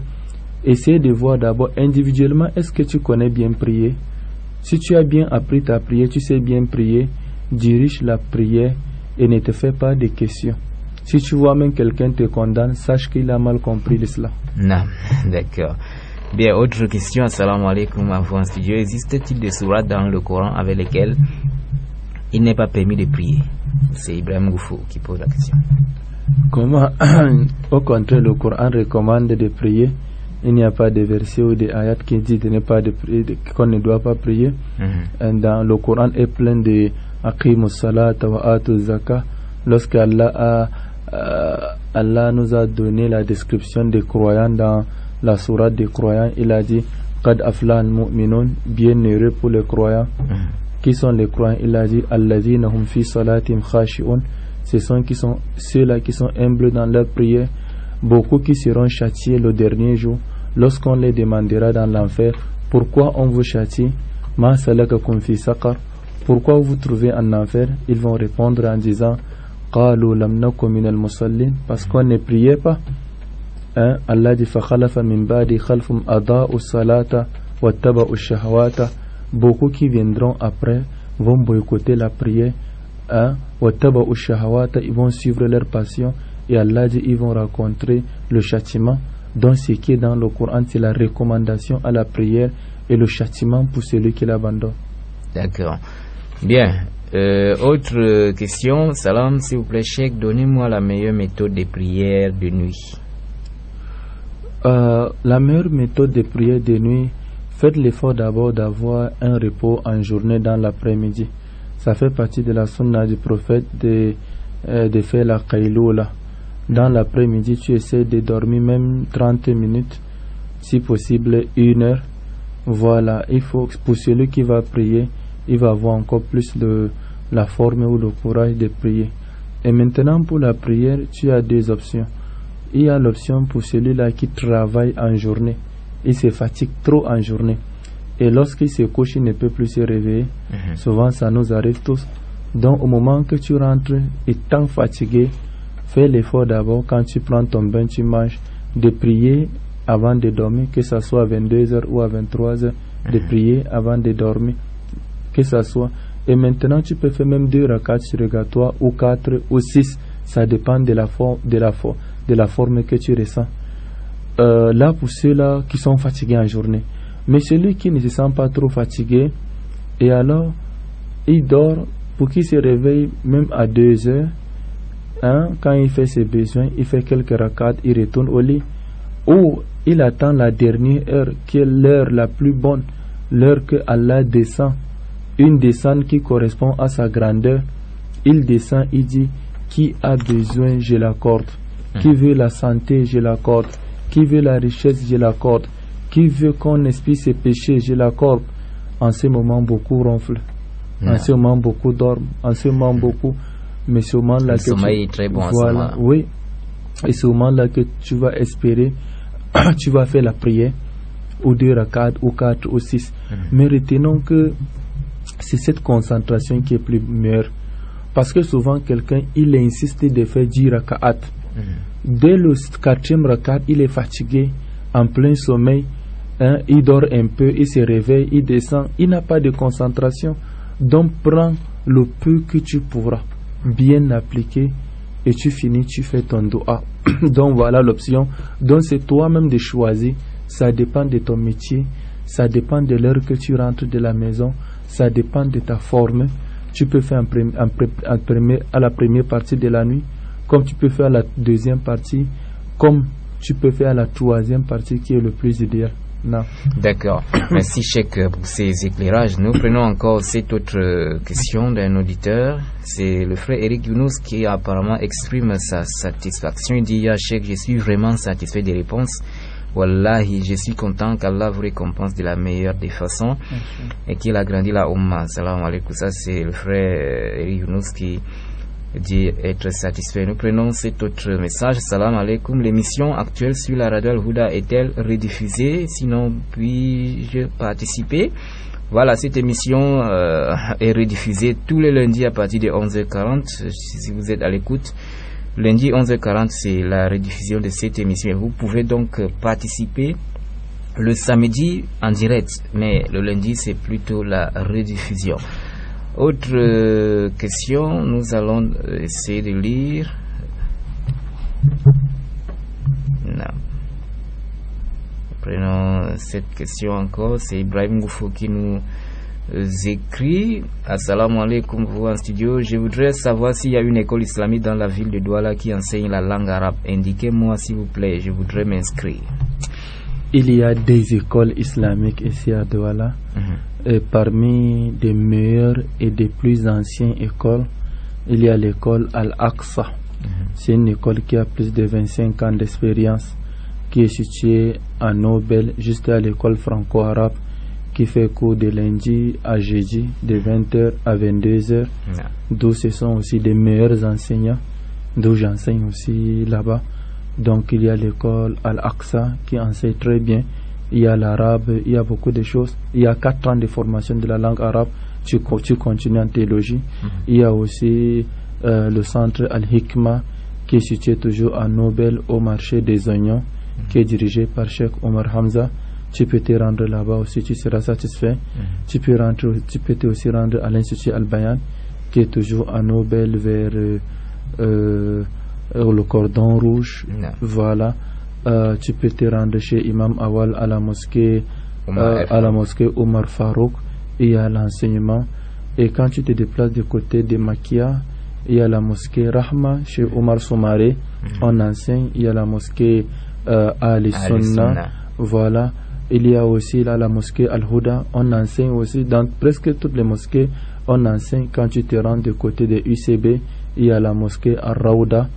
S2: essayez de voir d'abord individuellement, est-ce que tu connais bien prier? Si tu as bien appris ta prière, tu sais bien prier, dirige la prière et ne te fais pas de questions. Si tu vois même quelqu'un te condamne, sache qu'il a mal compris l'islam.
S1: Non, d'accord. Bien, autre question, assalamu alaikum, avant studio. Existe-t-il des sourates dans le Coran avec lesquelles il n'est pas permis de prier? C'est Ibrahim Goufou qui pose la question.
S2: Comment? Au contraire, le Coran recommande de prier. Il n'y a pas de verset ou de ayat qui dit de ne pas de prier, qu'on ne doit pas prier. Dans le Coran est plein de aqimus salata wa atu zakat. Lorsque Allah nous a donné la description des croyants dans la sourate des croyants, il a dit Qad afla al-mu'minun, bienheureux pour les croyants. Qui sont les croyants? Il a dit alladhina hum fi salatim khashi'un, ce sont ceux-là qui sont humbles dans leur prière. Beaucoup qui seront châtiés le dernier jour lorsqu'on les demandera dans l'enfer pourquoi on vous châtie. Ma salakakum fi saqar, pourquoi vous trouvez en enfer? Ils vont répondre en disant qalu lam nakum min al-musallin, parce qu'on ne priait pas. Allah dit fa khalafa min ba'di khalfum adaa'u salata wattaba'u shahawata, beaucoup qui viendront après vont boycotter la prière, wattaba'u shahawata, ils vont suivre leur passion, et Allah dit ils vont rencontrer le châtiment. Donc ce qui est dans le Coran, c'est la recommandation à la prière et le châtiment pour celui qui l'abandonne.
S1: D'accord. Bien. Autre question. Salam, s'il vous plaît, Cheikh, donnez-moi la meilleure méthode de prière de nuit.
S2: La meilleure méthode de prière de nuit, faites l'effort d'abord d'avoir un repos en journée dans l'après-midi. Ça fait partie de la sunna du prophète de faire la qaïloula. Dans l'après-midi, tu essaies de dormir même 30 minutes, si possible 1 heure. Voilà, il faut, pour celui qui va prier, il va avoir encore plus de la forme ou le courage de prier. Et maintenant, pour la prière, tu as 2 options. Il y a l'option pour celui-là qui travaille en journée. Il se fatigue trop en journée. Et lorsqu'il se couche, il ne peut plus se réveiller. Souvent, ça nous arrive tous. Donc, au moment que tu rentres, étant fatigué, fais l'effort d'abord, quand tu prends ton bain, tu manges, de prier avant de dormir, que ce soit à 22h ou à 23h, de prier avant de dormir, que ce soit. Et maintenant, tu peux faire même 2 rakats surrogatoires, ou 4 ou 6, ça dépend de la forme que tu ressens. Là, pour ceux-là qui sont fatigués en journée. Mais celui qui ne se sent pas trop fatigué, et alors, il dort, pour qu'il se réveille même à 2h, quand il fait ses besoins, il fait quelques rakats, il retourne au lit, ou il attend la dernière heure, qui est l'heure la plus bonne, l'heure que Allah descend, une descente qui correspond à sa grandeur. Il descend, il dit qui a besoin, je l'accorde, qui veut la santé, je l'accorde, qui veut la richesse, je l'accorde, qui veut qu'on expie ses péchés, je l'accorde. En ce moment, beaucoup ronflent, en ce moment, beaucoup dorment, en ce moment, beaucoup. Mais ce moment-là
S1: le sommeil est très bon.
S2: Voilà, oui. Et ce moment-là que tu vas espérer, tu vas faire la prière, ou 2 rakats, ou 4, ou 6. Mais retenons que c'est cette concentration qui est plus meilleure. Parce que souvent, quelqu'un, il insiste de faire 10 rakats. Dès le 4e rakat, il est fatigué, en plein sommeil, il dort un peu, il se réveille, il descend, il n'a pas de concentration. Donc, prends le peu que tu pourras bien appliquer et tu finis, tu fais ton doua. Donc voilà l'option. Donc c'est toi-même de choisir. Ça dépend de ton métier, ça dépend de l'heure que tu rentres de la maison, ça dépend de ta forme. Tu peux faire à la première partie de la nuit, comme tu peux faire à la deuxième partie, comme tu peux faire à la 3e partie qui est le plus idéal. Non. D'accord.
S1: Merci Cheikh pour ces éclairages. Nous prenons encore cette autre question d'un auditeur. C'est le frère Eric Younous qui apparemment exprime sa satisfaction. Il dit: Ya Cheikh, je suis vraiment satisfait des réponses. Wallahi, je suis content qu'Allah vous récompense de la meilleure des façons et qu'il agrandit la Ummah. Salam alaikum. Ça, c'est le frère Eric Younous qui dit être satisfait. Nous prenons cet autre message. Salam alaikum. L'émission actuelle sur la radio Al-Huda est-elle rediffusée? Sinon, puis-je participer? Voilà, cette émission est rediffusée tous les lundis à partir de 11h40. Si vous êtes à l'écoute, lundi 11h40, c'est la rediffusion de cette émission. Vous pouvez donc participer le samedi en direct, mais le lundi, c'est plutôt la rediffusion. Autre question, nous allons essayer de lire. Non. Prenons cette question encore. C'est Ibrahim Goufou qui nous écrit: Assalamu alaikum, vous en studio. Je voudrais savoir s'il y a une école islamique dans la ville de Douala qui enseigne la langue arabe. Indiquez-moi s'il vous plaît, je voudrais m'inscrire.
S2: Il y a des écoles islamiques ici à Douala. Et parmi les meilleures et des plus anciennes écoles, il y a l'école Al-Aqsa. C'est une école qui a plus de 25 ans d'expérience, qui est situé à Nobel, juste à l'école franco-arabe, qui fait cours de lundi à jeudi, de 20h à 22h, d'où ce sont aussi des meilleurs enseignants, d'où j'enseigne aussi là-bas. Donc il y a l'école Al-Aqsa qui enseigne très bien, il y a l'arabe, il y a beaucoup de choses, il y a 4 ans de formation de la langue arabe, tu continues en théologie. Il y a aussi le centre Al-Hikma qui est situé toujours à Nobel au marché des oignons, qui est dirigé par Cheikh Omar Hamza. Tu peux te rendre là-bas aussi, tu seras satisfait. Tu peux te aussi rendre à l'Institut Al-Bayan qui est toujours à Nobel vers le cordon rouge. Voilà. Tu peux te rendre chez Imam Awal à la mosquée Omar Farouk. Il y a l'enseignement. Et quand tu te déplaces du côté de Makia, il y a la mosquée Rahma chez Omar Soumaré. On enseigne. Il y a la mosquée Ali Sunna. Voilà. Il y a aussi là la mosquée Al-Huda. On enseigne aussi dans presque toutes les mosquées. On enseigne. Quand tu te rends du côté de UCB, il y a la mosquée Al-Rawda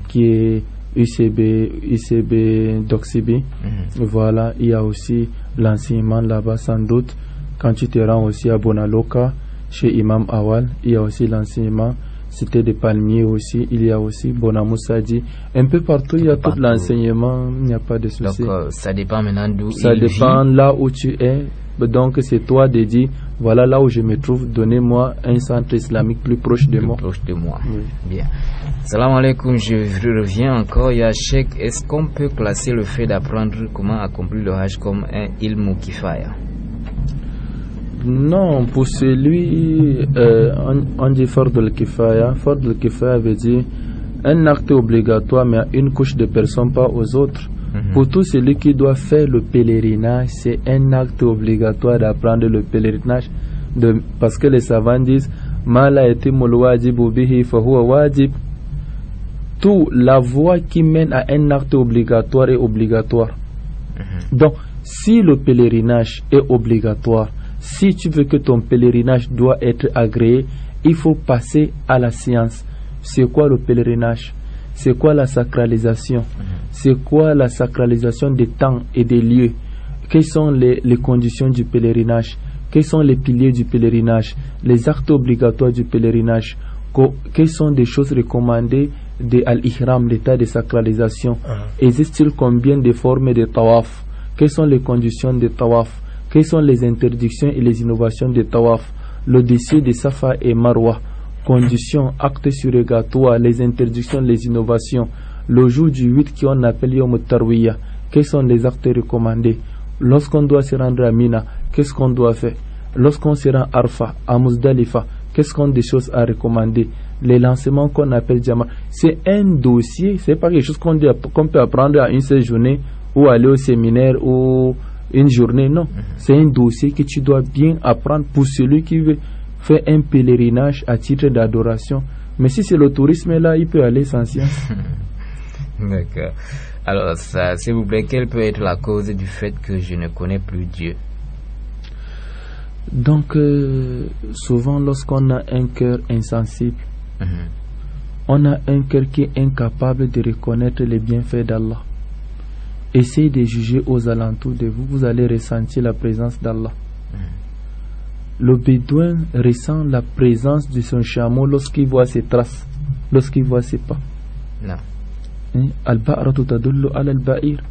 S2: qui est UCB d'Oxibi. Voilà. Il y a aussi l'enseignement là-bas sans doute. Quand tu te rends aussi à Bonaloka chez Imam Awal, il y a aussi l'enseignement. Cité des Palmiers aussi, il y a aussi Bonamoussadi. Un peu partout, il y a tout l'enseignement, il n'y a pas de souci.
S1: Donc, ça dépend maintenant d'où
S2: ça dépend là où tu es. Donc, c'est toi de dire, voilà là où je me trouve, donnez-moi un centre islamique plus proche de moi.
S1: Proche de moi.
S2: Oui.
S1: Bien. Salam alaikum, je reviens encore. Il y a Cheikh, est-ce qu'on peut classer le fait d'apprendre comment accomplir le Hajj comme un ilmu kifaya?
S2: Non, pour celui, on dit fard al-kifaya. Fard al-kifaya veut dire un acte obligatoire, mais à une couche de personnes, pas aux autres. Pour tout celui qui doit faire le pèlerinage, c'est un acte obligatoire d'apprendre le pèlerinage. Parce que les savants disent Ma la yatimul wajibu bihi fa huwa wajib. Tout, la voie qui mène à un acte obligatoire est obligatoire. Donc, si le pèlerinage est obligatoire, si tu veux que ton pèlerinage doit être agréé, il faut passer à la science. C'est quoi le pèlerinage? C'est quoi la sacralisation? C'est quoi la sacralisation des temps et des lieux? Quelles sont les conditions du pèlerinage? Quels sont les piliers du pèlerinage? Les actes obligatoires du pèlerinage? Quelles sont des choses recommandées de Al-Ihram, l'état de sacralisation? Existe-t-il combien de formes de tawaf? Quelles sont les conditions de tawaf? Quelles sont les interdictions et les innovations de tawaf? Le dossier de Safa et Marwa. Conditions, actes surrogatoires, les interdictions, les innovations. Le jour du 8 qu'on appelle Yom Tarwiya. Quels sont les actes recommandés? Lorsqu'on doit se rendre à Mina, qu'est-ce qu'on doit faire? Lorsqu'on se rend à Arfa, à Muzdalifa, qu'est-ce qu'on a des choses à recommander? Les lancements qu'on appelle Jama. C'est un dossier, c'est pas quelque chose qu'on peut apprendre à une seule journée ou aller au séminaire ou une journée, non. C'est un dossier que tu dois bien apprendre pour celui qui veut faire un pèlerinage à titre d'adoration. Mais si c'est le tourisme là, il peut aller sans science.
S1: D'accord. Alors, ça, s'il vous plaît, quelle peut être la cause du fait que je ne connais plus Dieu?
S2: Donc, souvent, lorsqu'on a un cœur insensible, on a un cœur qui est incapable de reconnaître les bienfaits d'Allah. Essayez de juger aux alentours de vous, vous allez ressentir la présence d'Allah. Le bédouin ressent la présence de son chameau lorsqu'il voit ses traces, lorsqu'il voit ses pas. Al-Ba'ratu tadullu ala al-Ba'ir.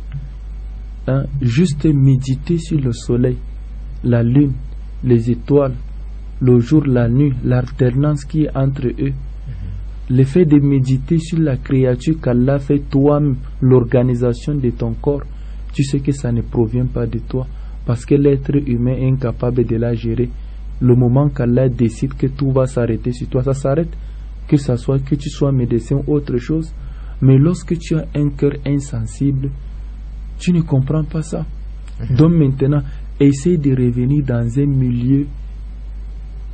S2: Juste méditer sur le soleil, la lune, les étoiles, le jour, la nuit, l'alternance qui est entre eux. Le fait de méditer sur la créature qu'Allah fait toi-même, l'organisation de ton corps, tu sais que ça ne provient pas de toi, parce que l'être humain est incapable de la gérer. Le moment qu'Allah décide que tout va s'arrêter sur toi, ça s'arrête, que ça soit que tu sois médecin ou autre chose. Mais lorsque tu as un cœur insensible, tu ne comprends pas ça. Donc maintenant, essaie de revenir dans un milieu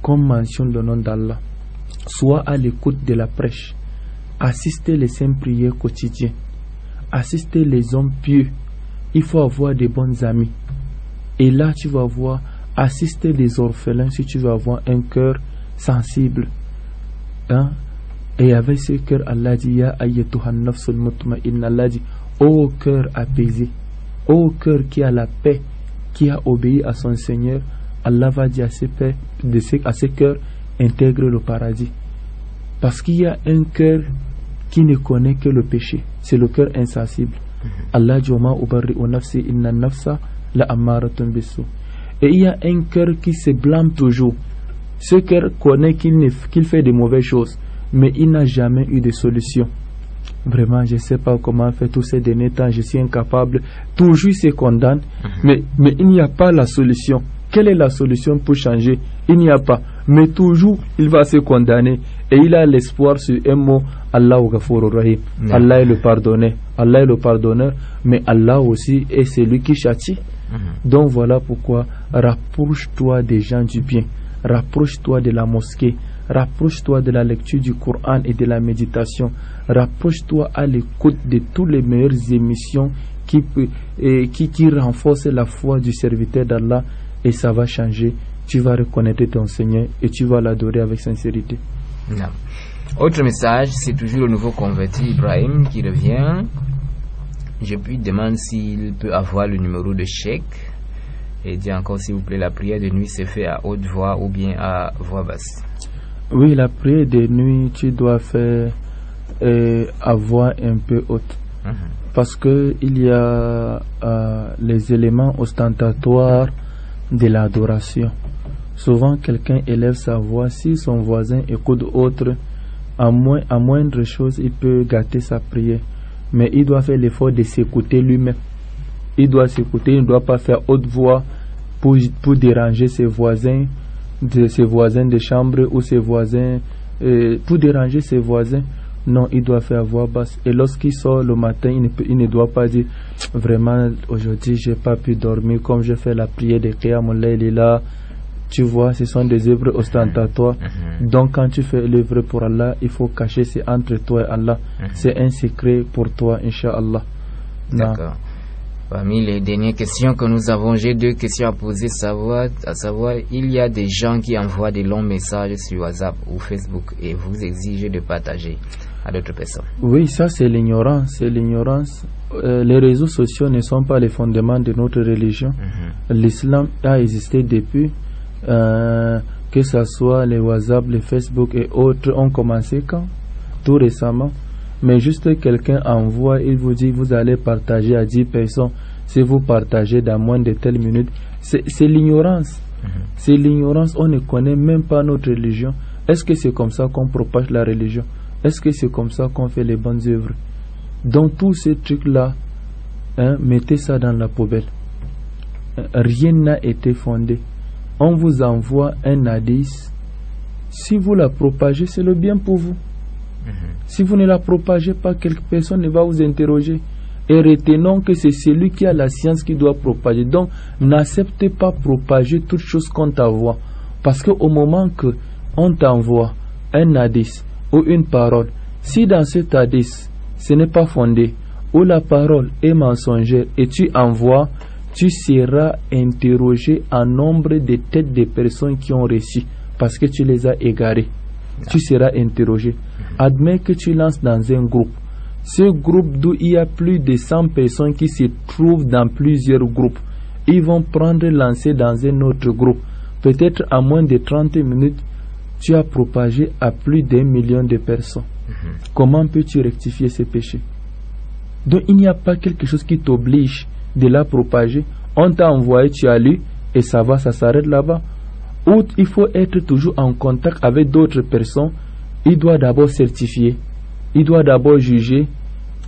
S2: comme mentionne le nom d'Allah. Sois à l'écoute de la prêche. Assistez les saints prières quotidiennes. Assistez les hommes pieux. Il faut avoir de bons amis. Et là, tu vas voir, assister les orphelins si tu veux avoir un cœur sensible. Et avec ce cœur, Allah dit, Ya ayyatuhan nafsul mutma'inna, Allah dit, ô cœur apaisé, ô cœur qui a la paix, qui a obéi à son Seigneur, Allah va dire à ces cœurs, intègre le paradis. Parce qu'il y a un cœur qui ne connaît que le péché, c'est le cœur insensible. Allah dit inna nafsa la amaratun bisu. Et il y a un cœur qui se blâme toujours. Ce cœur connaît qu'il fait de mauvaises choses, mais il n'a jamais eu de solution. Vraiment, je ne sais pas comment faire tous ces derniers temps, je suis incapable. Toujours il se condamne, mais il n'y a pas la solution. Quelle est la solution pour changer? Il n'y a pas. Mais toujours, il va se condamner. Et il a l'espoir sur un mot, Allah au Ghafour Rahim. Allah est le pardonneur. Allah est le pardonneur, mais Allah aussi est celui qui châtie. Donc voilà pourquoi, rapproche-toi des gens du bien. Rapproche-toi de la mosquée. Rapproche-toi de la lecture du Coran et de la méditation. Rapproche-toi à l'écoute de toutes les meilleures émissions qui renforcent la foi du serviteur d'Allah, et ça va changer. Tu vas reconnaître ton Seigneur et tu vas l'adorer avec sincérité.
S1: Non. Autre message, c'est toujours le nouveau converti Ibrahim qui revient. Je lui demande s'il peut avoir le numéro de chèque. Et dit encore, s'il vous plaît, la prière de nuit se fait à haute voix ou bien à voix basse?
S2: Oui, la prière de nuit, tu dois faire à voix un peu haute. Parce que il y a les éléments ostentatoires de l'adoration. Souvent, quelqu'un élève sa voix. Si son voisin écoute autre, à moindre chose, il peut gâter sa prière. Mais il doit faire l'effort de s'écouter lui-même. Il doit s'écouter, il ne doit pas faire haute voix pour déranger ses voisins de chambre ou ses voisins, pour déranger ses voisins. Non, il doit faire voix basse. Et lorsqu'il sort le matin, il ne doit pas dire vraiment, aujourd'hui j'ai pas pu dormir comme je fais la prière de Qiyam al-Layl là. Tu vois, ce sont des œuvres ostentatoires. Donc quand tu fais l'œuvre pour Allah, il faut cacher, c'est entre toi et Allah. C'est un secret pour toi, Inch'Allah.
S1: D'accord. Parmi les dernières questions que nous avons, j'ai 2 questions à poser, à savoir, il y a des gens qui envoient des longs messages sur WhatsApp ou Facebook et vous exigez de partager à d'autres personnes.
S2: Oui, ça c'est l'ignorance. C'est l'ignorance. Les réseaux sociaux ne sont pas les fondements de notre religion. L'islam a existé depuis, que ce soit les WhatsApp, les Facebook et autres ont commencé quand? Tout récemment. Mais juste quelqu'un envoie, il vous dit vous allez partager à 10 personnes. Si vous partagez dans moins de telle minute, c'est l'ignorance. C'est l'ignorance. On ne connaît même pas notre religion. Est-ce que c'est comme ça qu'on propage la religion? Est-ce que c'est comme ça qu'on fait les bonnes œuvres? Donc tous ces trucs-là, mettez ça dans la poubelle. Rien n'a été fondé. On vous envoie un hadith. Si vous la propagez, c'est le bien pour vous. Si vous ne la propagez pas, quelque personne ne va vous interroger. Et retenons que c'est celui qui a la science qui doit propager. Donc, n'acceptez pas propager toute chose qu'on t'envoie. Parce qu'au moment que on t'envoie un hadith ou une parole, si dans cet hadith, ce n'est pas fondé, ou la parole est mensongère et tu envoies, tu seras interrogé en nombre de têtes des personnes qui ont reçu parce que tu les as égarées. Tu seras interrogé. Admets que tu lances dans un groupe. Ce groupe d'où il y a plus de 100 personnes qui se trouvent dans plusieurs groupes. Ils vont lancer dans un autre groupe. Peut-être en moins de 30 minutes, tu as propagé à plus d'1 million de personnes. Comment peux-tu rectifier ces péchés? Donc il n'y a pas quelque chose qui t'oblige de la propager. On t'a envoyé, tu as lu et ça va, ça s'arrête là-bas. Ou il faut être toujours en contact avec d'autres personnes. Il doit d'abord certifier, il doit d'abord juger.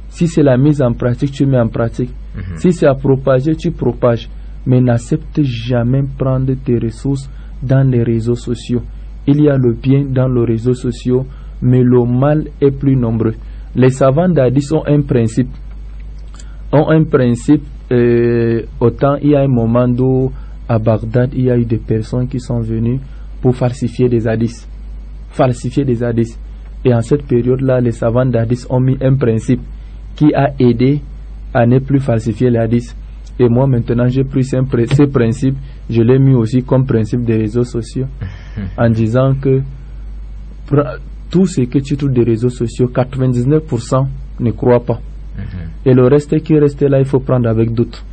S2: Si c'est la mise en pratique, tu mets en pratique. Si c'est à propager, tu propages. Mais n'accepte jamais prendre tes ressources dans les réseaux sociaux. Il y a le bien dans les réseaux sociaux, mais le mal est plus nombreux. Les savants d'Hadith ont un principe. Autant il y a un moment où à Bagdad, il y a eu des personnes qui sont venues pour falsifier des hadiths. Et en cette période-là, les savants d'hadith ont mis un principe qui a aidé à ne plus falsifier les hadiths. Et moi, maintenant, j'ai pris ce principe, je l'ai mis aussi comme principe des réseaux sociaux, en disant que tout ce que tu trouves des réseaux sociaux, 99% ne croient pas. Et le reste qui reste là, il faut prendre avec doute.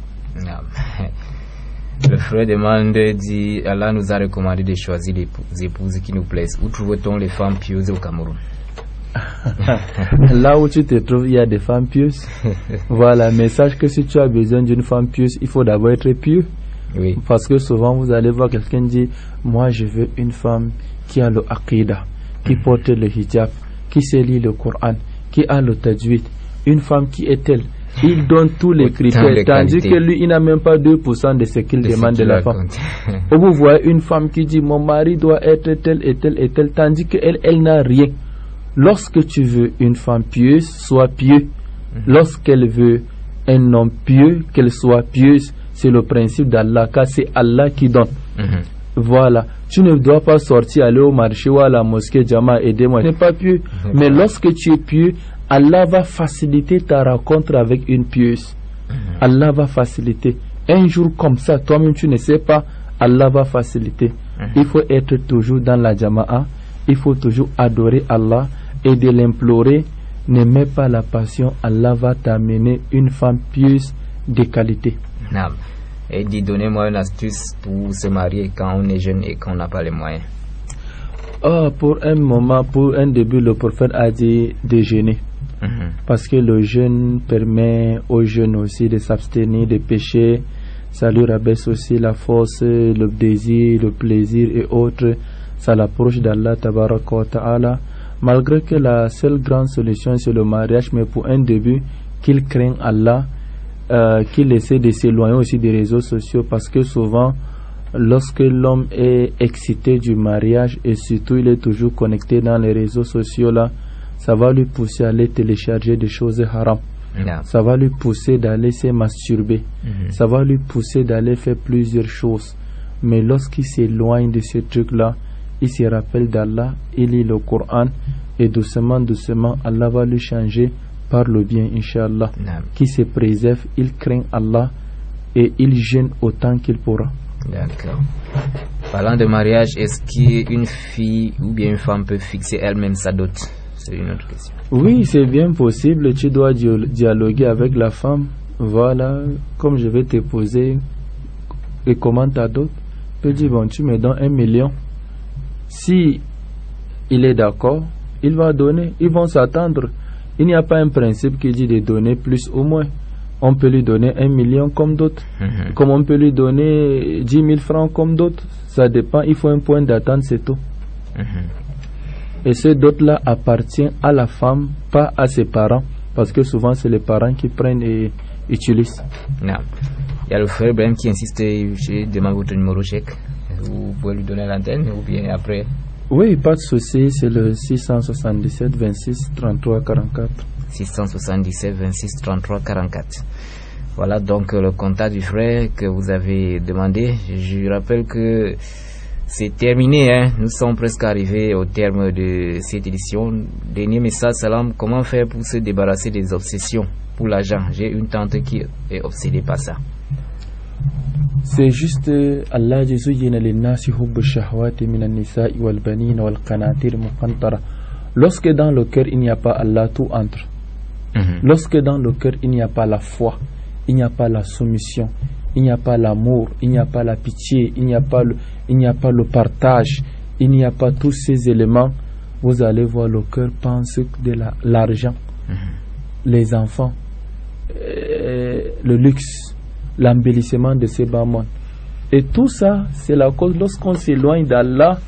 S1: Le frère demande, dit, Allah nous a recommandé de choisir des épouses qui nous plaisent. Où trouve-t-on les femmes pieuses au Cameroun?
S2: Là où tu te trouves, il y a des femmes pieuses. Voilà, mais sache que si tu as besoin d'une femme pieuse, il faut d'abord être pieux.
S1: Oui.
S2: Parce que souvent vous allez voir quelqu'un dire, moi je veux une femme qui a le aqidah, qui porte le hijab, qui sait lire le Coran, qui a le tajwid, une femme qui est telle. Il donne tous les critères, tandis que lui, il n'a même pas 2% de ce qu'il demande de la femme. Ou vous voyez une femme qui dit, mon mari doit être tel et tel et tel, tandis qu'elle, elle n'a rien. Lorsque tu veux une femme pieuse, sois pieux. Lorsqu'elle veut un homme pieux, qu'elle soit pieuse. C'est le principe d'Allah, car c'est Allah qui donne. Voilà. Tu ne dois pas sortir, aller au marché ou à la mosquée, Jama, aidez-moi. Tu n'es pas pieux. Mais lorsque tu es pieux, Allah va faciliter ta rencontre avec une pieuse. Allah va faciliter. Un jour comme ça, toi-même tu ne sais pas, Allah va faciliter. Il faut être toujours dans la Jama'a. Il faut toujours adorer Allah et de l'implorer. Ne mets pas la passion, Allah va t'amener une femme pieuse de qualité.
S1: Et dit, donnez-moi une astuce pour se marier quand on est jeune et qu'on n'a pas les moyens.
S2: Pour un moment, pour un début, le prophète a dit de jeûner. Parce que le jeûne permet aux jeunes aussi de s'abstenir des péchés. Ça lui rabaisse aussi la force, le désir, le plaisir et autres. Ça l'approche d'Allah tabaraka wa ta'ala. Malgré que la seule grande solution c'est le mariage, mais pour un début, qu'il craigne Allah, qu'il essaie de s'éloigner aussi des réseaux sociaux, parce que souvent lorsque l'homme est excité du mariage et surtout il est toujours connecté dans les réseaux sociaux là, ça va lui pousser à aller télécharger des choses haram. Ça va lui pousser d'aller se masturber. Ça va lui pousser d'aller faire plusieurs choses. Mais lorsqu'il s'éloigne de ce truc là, il se rappelle d'Allah, il lit le Coran et doucement Allah va lui changer par le bien, Inch'Allah. Qui se préserve, il craint Allah et il jeûne autant qu'il pourra.
S1: D'accord. Parlant de mariage, est-ce qu'une fille ou bien une femme peut fixer elle-même sa dot? C'est une autre question.
S2: Oui, c'est bien possible. Tu dois dialoguer avec la femme. Voilà, comme je vais te poser, et comment ta dot? Tu peux dire, bon, tu me donnes 1 million. Si il est d'accord, il va donner. Ils vont s'attendre. Il n'y a pas un principe qui dit de donner plus ou moins. On peut lui donner 1 million comme d'autres. Comme on peut lui donner 10 000 francs comme d'autres. Ça dépend. Il faut un point d'attente, c'est tout. Et ce dot-là appartient à la femme, pas à ses parents. Parce que souvent, c'est les parents qui prennent et utilisent.
S1: Non. Il y a le frère Ibrahim qui insiste, je demande votre numéro chèque. Vous pouvez lui donner l'antenne ou bien après?
S2: Oui, pas de souci, c'est le 677 26 33 44.
S1: 677 26 33 44. Voilà donc le contact du frère que vous avez demandé. Je rappelle que c'est terminé, hein. Nous sommes presque arrivés au terme de cette édition. Dernier message, salam. Comment faire pour se débarrasser des obsessions pour l'argent? J'ai une tante qui est obsédée par ça.
S2: C'est juste Allah jazuyina linnasi hubbu shahwati minan nisa'i wal banina wal qanatir muqantara. Lorsque dans le cœur il n'y a pas Allah, tout entre. Lorsque dans le cœur il n'y a pas la foi, il n'y a pas la soumission, il n'y a pas l'amour, il n'y a pas la pitié, il n'y a pas le partage, il n'y a pas tous ces éléments, vous allez voir le cœur pense de l'argent, les enfants, le luxe, l'embellissement de ces bas mondes. Et tout ça, c'est la cause lorsqu'on s'éloigne d'Allah.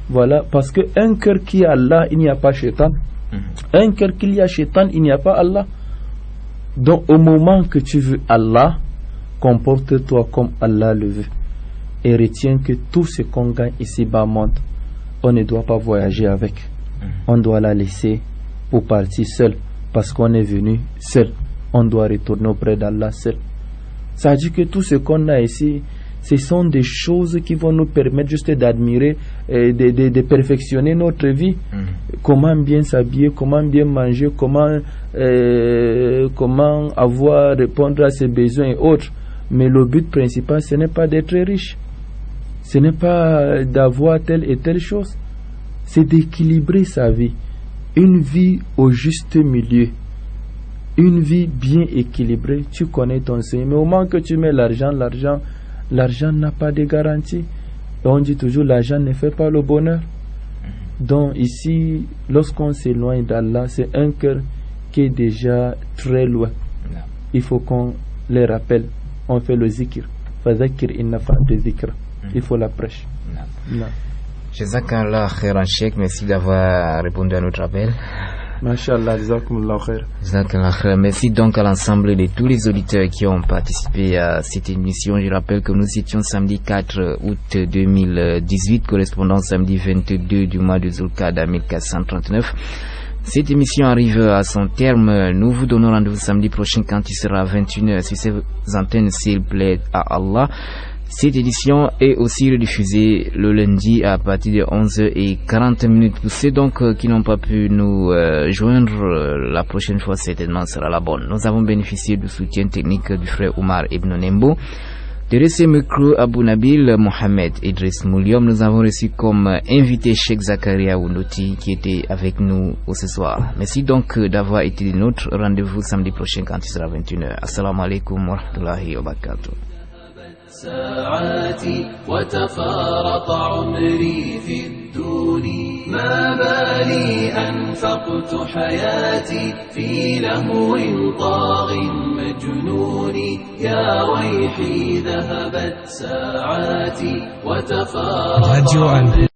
S2: Voilà, parce qu'un cœur qui a Allah, il n'y a pas Shaitan. Un cœur qu'il y a Shaitan, il n'y a pas Allah. Donc au moment que tu veux Allah, comporte-toi comme Allah le veut. Et retiens que tout ce qu'on gagne ici bas monde, on ne doit pas voyager avec. On doit la laisser pour partir seul. Parce qu'on est venu seul. On doit retourner auprès d'Allah seul. Ça dit que tout ce qu'on a ici, ce sont des choses qui vont nous permettre juste d'admirer, de perfectionner notre vie. Comment bien s'habiller, comment bien manger, comment répondre à ses besoins et autres. Mais le but principal, ce n'est pas d'être riche. Ce n'est pas d'avoir telle et telle chose. C'est d'équilibrer sa vie. Une vie au juste milieu. une vie bien équilibrée, tu connais ton Seigneur. Mais au moment que tu mets l'argent n'a pas de garantie. Et on dit toujours l'argent ne fait pas le bonheur. Donc ici, lorsqu'on s'éloigne d'Allah, c'est un cœur qui est déjà très loin. Il faut qu'on les rappelle. On fait le zikr. Fazakir inna fa'de zikr. Il faut la prêche.
S1: Jazakallah khairan Cheikh, merci d'avoir répondu à notre appel.
S2: Masha'Allah, jazakumullah khair.
S1: Jazakallah khair. Merci donc à l'ensemble de tous les auditeurs qui ont participé à cette émission. Je rappelle que nous étions samedi 4 août 2018, correspondant samedi 22 du mois de Zulqa'da 1439. Cette émission arrive à son terme. Nous vous donnons rendez-vous samedi prochain quand il sera 21h sur ces antennes, s'il plaît à Allah. Cette édition est aussi rediffusée le lundi à partir de 11h40. Pour ceux donc qui n'ont pas pu nous joindre, la prochaine fois certainement sera la bonne. Nous avons bénéficié du soutien technique du frère Omar Ibn Nembo. De ce micro Abou Nabil Mohamed Idriss Mouliom, nous avons reçu comme invité Cheikh Zakaria Ounouti qui était avec nous ce soir. Merci donc d'avoir été de notre rendez-vous samedi prochain quand il sera 21h. Assalamu alaikum wa rahmatullahi wa barakatuh.
S5: ساعاتي وتفارق عمري في الدون ما بالي أنفقت حياتي في لهو طاغ مجنون يا ويحي ذهبت ساعاتي وتفارق عمري